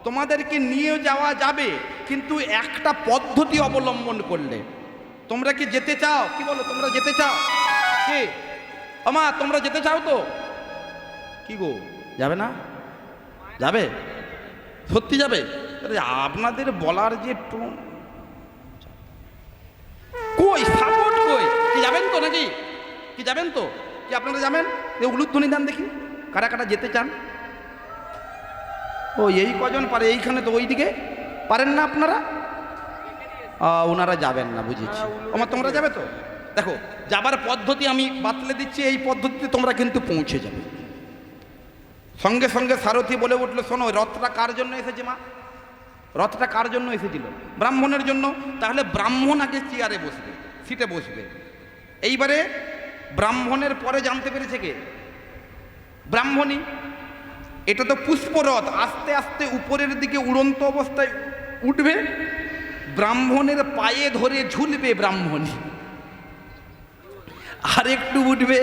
তোমাদেরকে নিয়ে যাওয়া যাবে কিন্তু একটা পদ্ধতি অবলম্বন করলে। তোমরা কি যেতে চাও? কি বলো তোমরা যেতে চাও? কি আমা তোমরা যেতে চাও তো? কি গো যাবে না? যাবে? সত্যি যাবে? আপনাদের বলার যে কই সাপোর্ট কই? কি যাবেন তো নাকি? কি যাবেন তো? কি আপনারা যাবেন? উলুধ্বনি দান দেখি কারা কারা যেতে চান। ও এই কজন পারে, এইখানে তো ওইদিকে পারেন না আপনারা, ওনারা যাবেন না বুঝেছি। আমার তোমরা যাবে তো? দেখো যাবার পদ্ধতি আমি বাতলে দিচ্ছি, এই পদ্ধতিতে তোমরা কিন্তু পৌঁছে যাবে। সঙ্গে সঙ্গে সারথি বলে উঠলো, শোনো রথটা কার জন্য এসেছে মা? রথটা কার জন্য এসেছিল? ব্রাহ্মণের জন্য। তাহলে ব্রাহ্মণ আগে চেয়ারে বসবে, সিটে বসবে। এইবারে ব্রাহ্মণের পরে জানতে পেরেছে কে? ব্রাহ্মণী। এটা তো পুষ্পরথ, আস্তে আস্তে উপরের দিকে উড়ন্ত অবস্থায় উঠবে, ব্রাহ্মণের পায়ে ধরে ঝুলবে ব্রাহ্মণী, আরেকটু উঠবে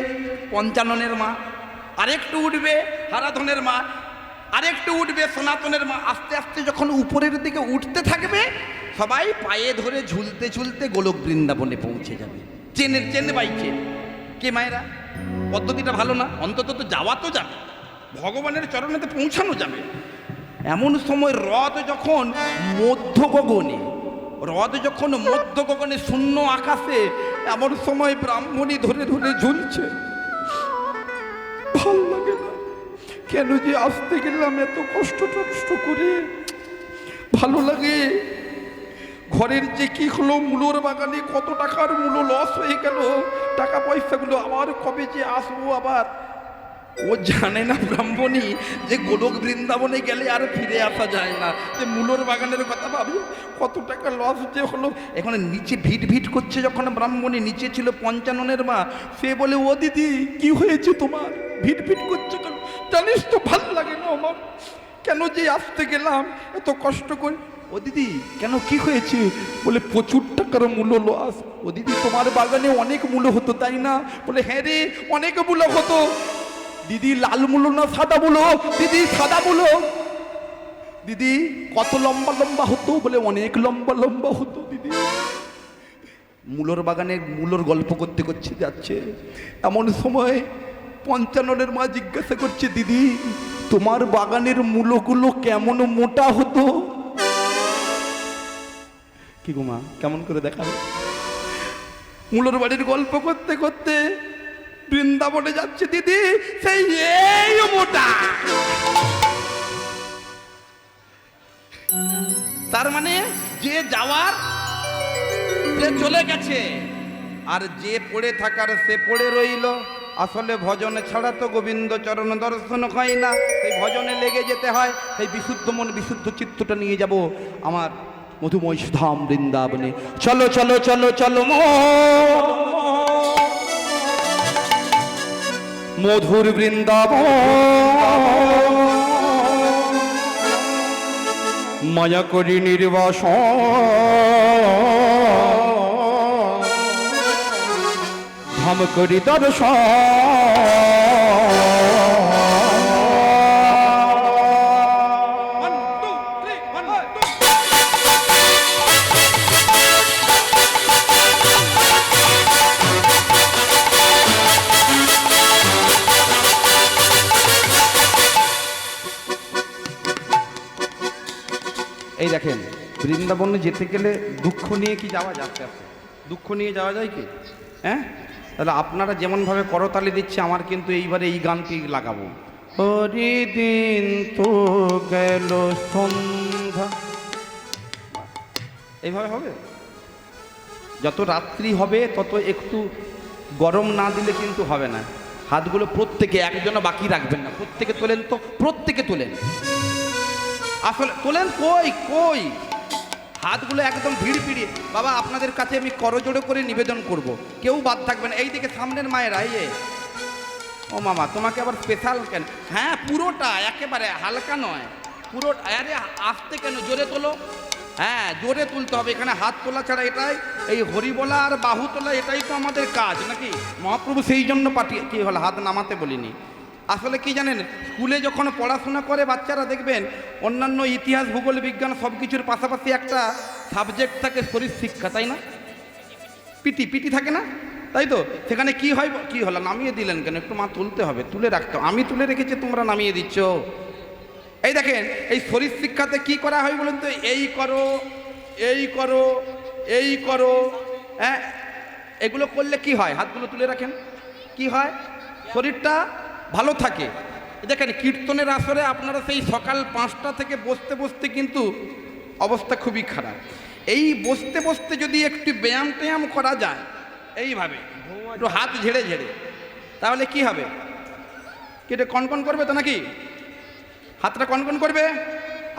পঞ্চাননের মা, আরেকটু উঠবে হারাধনের মা, আরেকটু উঠবে সনাতনের মা। আস্তে আস্তে যখন উপরের দিকে উঠতে থাকবে, সবাই পায়ে ধরে ঝুলতে ঝুলতে গোলক বৃন্দাবনে পৌঁছে যাবে। চেনে বাই চেন। কে মায়েরা পদ্ধতিটা ভালো না? অন্তত তো যাওয়া তো যাবে, ভগবানের চরণেতে পৌঁছানো যাবে। এমন সময় রথ যখন মধ্য গগনে শূন্য আকাশে, এমন সময় ব্রাহ্মণী ধরে ধরে ঝুলছে। কেন যে আসতে গেলাম এত কষ্ট টষ্ট করে, ভালো লাগে। ঘরের যে কি হলো, মূলোর বাগানে কত টাকার মূলো লস হয়ে গেল, টাকা পয়সাগুলো আবার কবে যে আসবো আবার। ও জানে না ব্রাহ্মণী যে গোলক বৃন্দাবনে গেলে আর ফিরে আসা যায় না, যে মূলোর বাগানের কথা ভাবি কত টাকা লস যে হলো। এখন নিচে ভিট ভিট করছে যখন ব্রাহ্মণী, নিচে ছিল পঞ্চাননের মা, সে বলে ও দিদি কি হয়েছে তোমার, ভিট ভিট করছে কেন? জানিস তো ভাল লাগে না আমার, কেন যে আসতে গেলাম এত কষ্ট করে। ও দিদি কেন কি হয়েছে? বলে প্রচুর টাকার মূল্য লস। ও দিদি তোমার বাগানে অনেক মূল্য হতো তাই না? বলে হ্যাঁ রে অনেক মূল্য হতো। দিদি লাল মূল্য না সাদা মূল্য? দিদি সাদা মূল্য। দিদি কত লম্বা লম্বা হতো? বলে অনেক লম্বা লম্বা হতো দিদি। মূলোর বাগানে মূলোর গল্প করতে করতে যাচ্ছে, এমন সময় পঞ্চাননের মা জিজ্ঞাসা করছে, দিদি তোমার বাগানের মূলগুলো কেমন মোটা হতো? কি গো মা কেমন করে দেখাবে? মূলোর বাড়ির গল্প করতে করতে বৃন্দাবনে যাচ্ছে দিদি, সেই এই মোটা। তার মানে যে যাওয়ার সে চলে গেছে, আর যে পড়ে থাকার সে পড়ে রইল। আসলে ভজনে ছাড়া তো গোবিন্দ চরণ দর্শন হয় না, এই ভজনে লেগে যেতে হয়। এই বিশুদ্ধ মন বিশুদ্ধ চিত্তটা নিয়ে যাব আমার মধুময় ধাম বৃন্দাবনে। চলো চলো চলো চলো মধুর বৃন্দাবন, মায়া করি নির্বাসন, ধাম করি এই দেখেন বৃন্দাবনে যেতে গেলে দুঃখ নিয়ে কি যাওয়া যাচ্ছে? দুঃখ নিয়ে যাওয়া যায় কি? হ্যাঁ, তাহলে আপনারা যেমনভাবে করতালি দিচ্ছে, আমার কিন্তু এইবারে এই গানটি লাগাবো। হরিদিন তো গেল সন্ধ্যা, এইভাবে হবে। যত রাত্রি হবে তত একটু গরম না দিলে কিন্তু হবে না। হাতগুলো প্রত্যেকে, একজনও বাকি রাখবেন না, প্রত্যেকে তোলেন তো, প্রত্যেকে তোলেন, আসলে তোলেন। কই কই হাতগুলো একদম ভিড় পিড়িয়ে। বাবা আপনাদের কাছে আমি করজোড়ে করে নিবেদন করব, কেউ বাদ থাকবেন। এই দিকে সামনের মায়েরা, এই ও মামা তোমাকে আবার স্পেশাল কেন? হ্যাঁ পুরোটা, একেবারে হালকা নয়, পুরো। আরে আসতে কেন, জোরে তোলো। হ্যাঁ জোরে তুলতে হবে, এখানে হাত তোলা ছাড়া এটাই এই হরি বলা আর বাহু তোলা এটাই তো আমাদের কাজ নাকি? মহাপ্রভু সেই জন্য পাঠিয়ে, কি হলো হাত নামাতে বলিনি। আসলে কি জানেন, স্কুলে যখন পড়াশোনা করে বাচ্চারা দেখবেন অন্যান্য ইতিহাস ভূগোল বিজ্ঞান সব কিছুর পাশাপাশি একটা সাবজেক্ট থাকে শরীর শিক্ষা, তাই না? পিটি থাকে না, তাই তো? সেখানে কি হয়, কি হলো নামিয়ে দিলেন কেন? একটু মা তুলতে হবে, তুলে রাখতে হবে। আমি তুলে রেখেছি তোমরা নামিয়ে দিচ্ছ। এই দেখেন এই শরীর শিক্ষাতে কি করা হয় বলুন তো? এই করো, এই করো, এই করো, হ্যাঁ এগুলো করলে কি হয়? হাতগুলো তুলে রাখেন, কি হয়? শরীরটা ভালো থাকে। দেখেন কীর্তনের আসরে আপনারা সেই সকাল 5টা থেকে বসতে বসতে কিন্তু অবস্থা খুবই খারাপ। এই বসতে বসতে যদি একটু ব্যায়াম ট্যায়াম করা যায়, এইভাবে একটু হাত ঝেড়ে ঝেড়ে, তাহলে কি হবে? কেটে কনকন করবে তো নাকি? হাতটা কনকন করবে।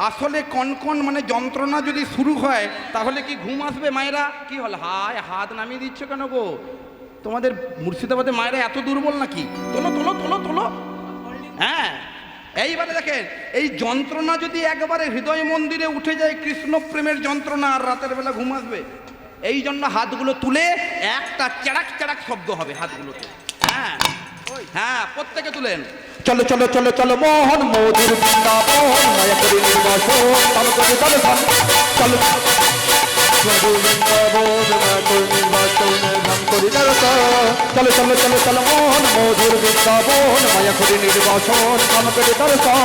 আসলে কনকন মানে যন্ত্রণা যদি শুরু হয় তাহলে কি ঘুম আসবে? মায়েরা কি হল, হায় হাত নামিয়ে দিচ্ছ কেন গো? তোমাদের মুর্শিদাবাদের মায়েরা এত দুর্বল নাকি? তোলো তোলো তোলো তোলো। হ্যাঁ এইবারে দেখেন এই যন্ত্রণা যদি একবারে হৃদয় মন্দিরে উঠে যায়, কৃষ্ণ প্রেমের যন্ত্রণা, আর রাতের বেলা ঘুম আসবে। এই জন্য হাতগুলো তুলে একটা চেড়াক চেড়াক শব্দ হবে হাতগুলোতে। হ্যাঁ হ্যাঁ প্রত্যেকে তুলেন। চলো চলো চলো চলো মোহন মধুর বৃন্দাবন, মায়া করি নির্বাসন, চলো চলো চলো চলো চলো চলো চলো চলো মোহন মধুর বৃন্দাবন, মায়া করি নির্বাসন, চলো করে দর্শন।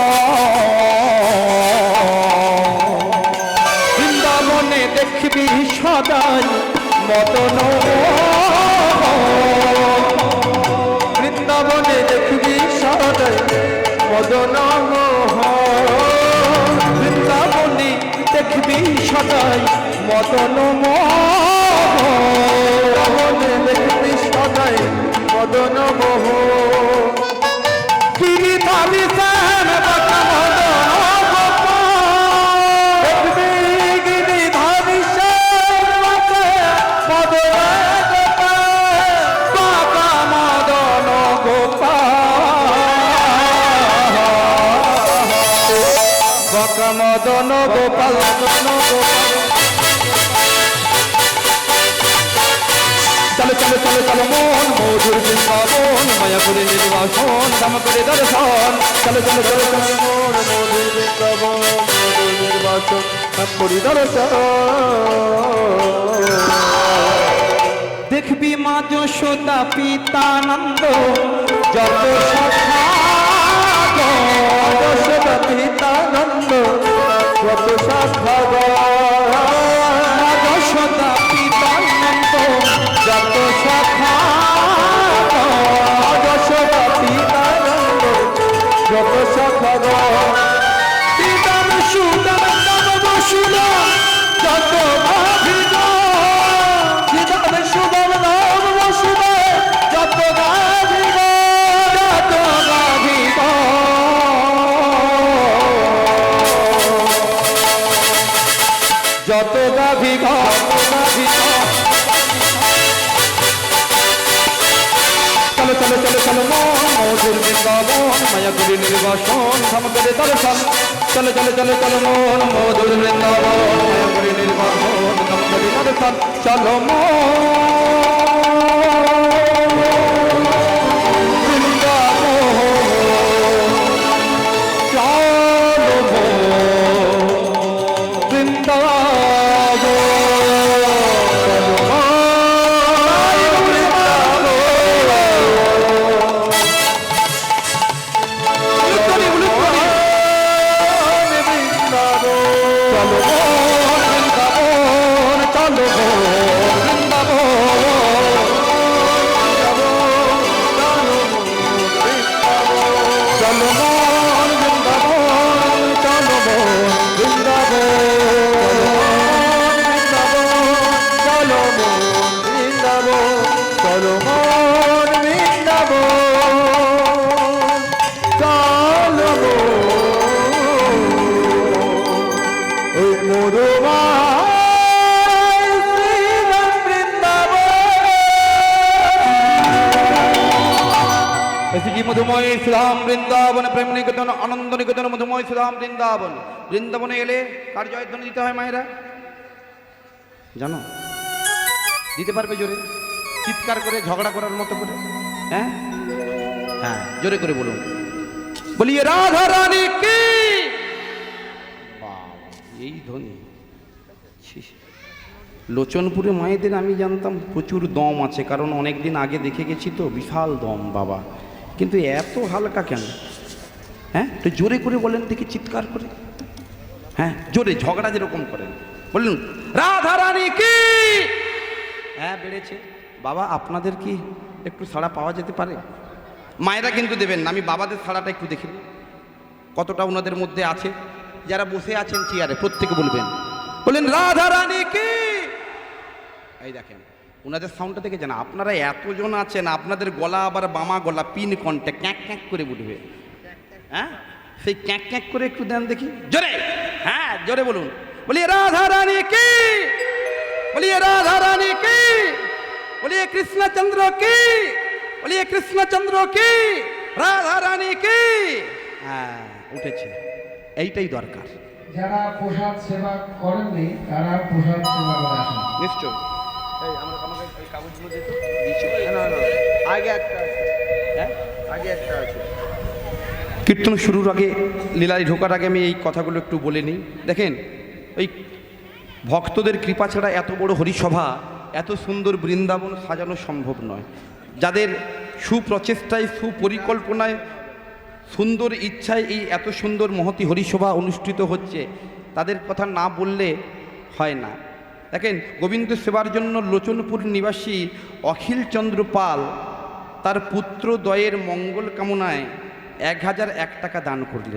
বৃন্দাবনে দেখবি সদাই মদন, বৃন্দাবনে দেখবি সদাই মদন, সদাই মদন মোহন দেখবি সদাই মদন মোহন গিরিধা বিশান বাঁকা মদন গোপাল দেখবি গিরিধা বিশান বাঁকা মদন গোপাল বাঁকা মদন গোপাল বাঁকা মদন গোপাল চলো চলো চলো চলো মন মধুর বৃন্দাবন মায়া করে নির্বাসন ধাম করে দর্শন চলো চলো চলো চলো মন মধুর বৃন্দাবন মধুর নির্বাসন ধাম করে দর্শন দেখবি মা যশোদা পিতানন্দ যত সখা যশোদা পিতানন্দ যত সখা মা যশোদা পিতানন্দ যত সখা যশোদা পিতানন্দ যত সখা পিতাম সুদাম নাম বসুদাম যত ভাবিগ পিতাম সুদাম নাম বসুদাম যত ভাবিগ যত ভাবিগ যত ভাবিগ চলো চলো চলো চলো মন মধুর বৃন্দাবন মায়া করে নির্বাসন ধাম করে দর্শন চলো চলো চলো চলো মন মধুর বৃন্দাবন মায়া করে নির্বাসন ধাম করে দর্শন চলো মধুময় শ্রীরাম বৃন্দাবন প্রেম নিকেতন আনন্দ নিকেতন মধুময় শ্রীরাম বৃন্দাবন বৃন্দাবনে এলে কার জয়ধ্বনি দিতে হয় মায়েরা জানো দিতে পারবে জোরে চিৎকার করে ঝগড়া করার মতো করে হ্যাঁ হ্যাঁ জোরে করে বলুন বলিয়ে রাধা রানী কি এই ধ্বনি লোচনপুরে মায়েদের আমি জানতাম প্রচুর দম আছে কারণ অনেক দিন আগে দেখে গেছি তো বিশাল দম বাবা কিন্তু এত হালকা কেন হ্যাঁ তো জোরে করে বলেন দেখি চিৎকার করে হ্যাঁ জোরে ঝগড়া যেরকম করেন বলুন রাধা রানী কি হ্যাঁ বেড়েছে বাবা আপনাদের কি একটু সাড়া পাওয়া যেতে পারে মায়েরা কিন্তু দেবেন না আমি বাবাদের সাড়াটা একটু দেখে নিই কতটা ওনাদের মধ্যে আছে যারা বসে আছেন চেয়ারে প্রত্যেকে বলবেন বলেন রাধা রানী কি এই দেখেন ওনাদের সাউন্ডটা দেখে জানা আপনারা এতজন আছেন আপনাদের গলা আবার বামা গলা পিন কণ্ঠে ক্যাঁক ক্যাঁক করে বলবে হ্যাঁ সেই ক্যাঁক ক্যাঁক করে একটু দেন দেখি জোরে হ্যাঁ জোরে বলুন বলিয়ে রাধা রানী কি বলিয়ে রাধা রানী কি বলিয়ে কৃষ্ণচন্দ্র কি বলিয়ে কৃষ্ণচন্দ্র কি রাধা রানী কি হ্যাঁ উঠেছে এইটাই দরকার যারা প্রসাদ সেবা করেননি তারা প্রসাদ সেবা করে আসেন নিশ্চয় এই আমরা আমাকে এই কাগজগুলো দিতে দিচ্ছি না না আগে একটা আছে হ্যাঁ আগে একটা আছে কীর্তন শুরুর আগে লীলায় ঢোকার আগে আমি এই কথাগুলো একটু বলে নিই দেখেন ওই ভক্তদের কৃপা ছাড়া এত বড় হরিসভা এত সুন্দর বৃন্দাবন সাজানো সম্ভব নয় যাদের সুপ্রচেষ্টায় সুপরিকল্পনায় সুন্দর ইচ্ছায় এই এত সুন্দর মহতি হরিসভা অনুষ্ঠিত হচ্ছে তাদের কথা না বললে হয় না দেখেন গোবিন্দ সেবার জন্য লোচনপুর নিবাসী অখিল চন্দ্র পাল তার পুত্র দ্বয়ের মঙ্গল কামনায় 1001 টাকা দান করলেন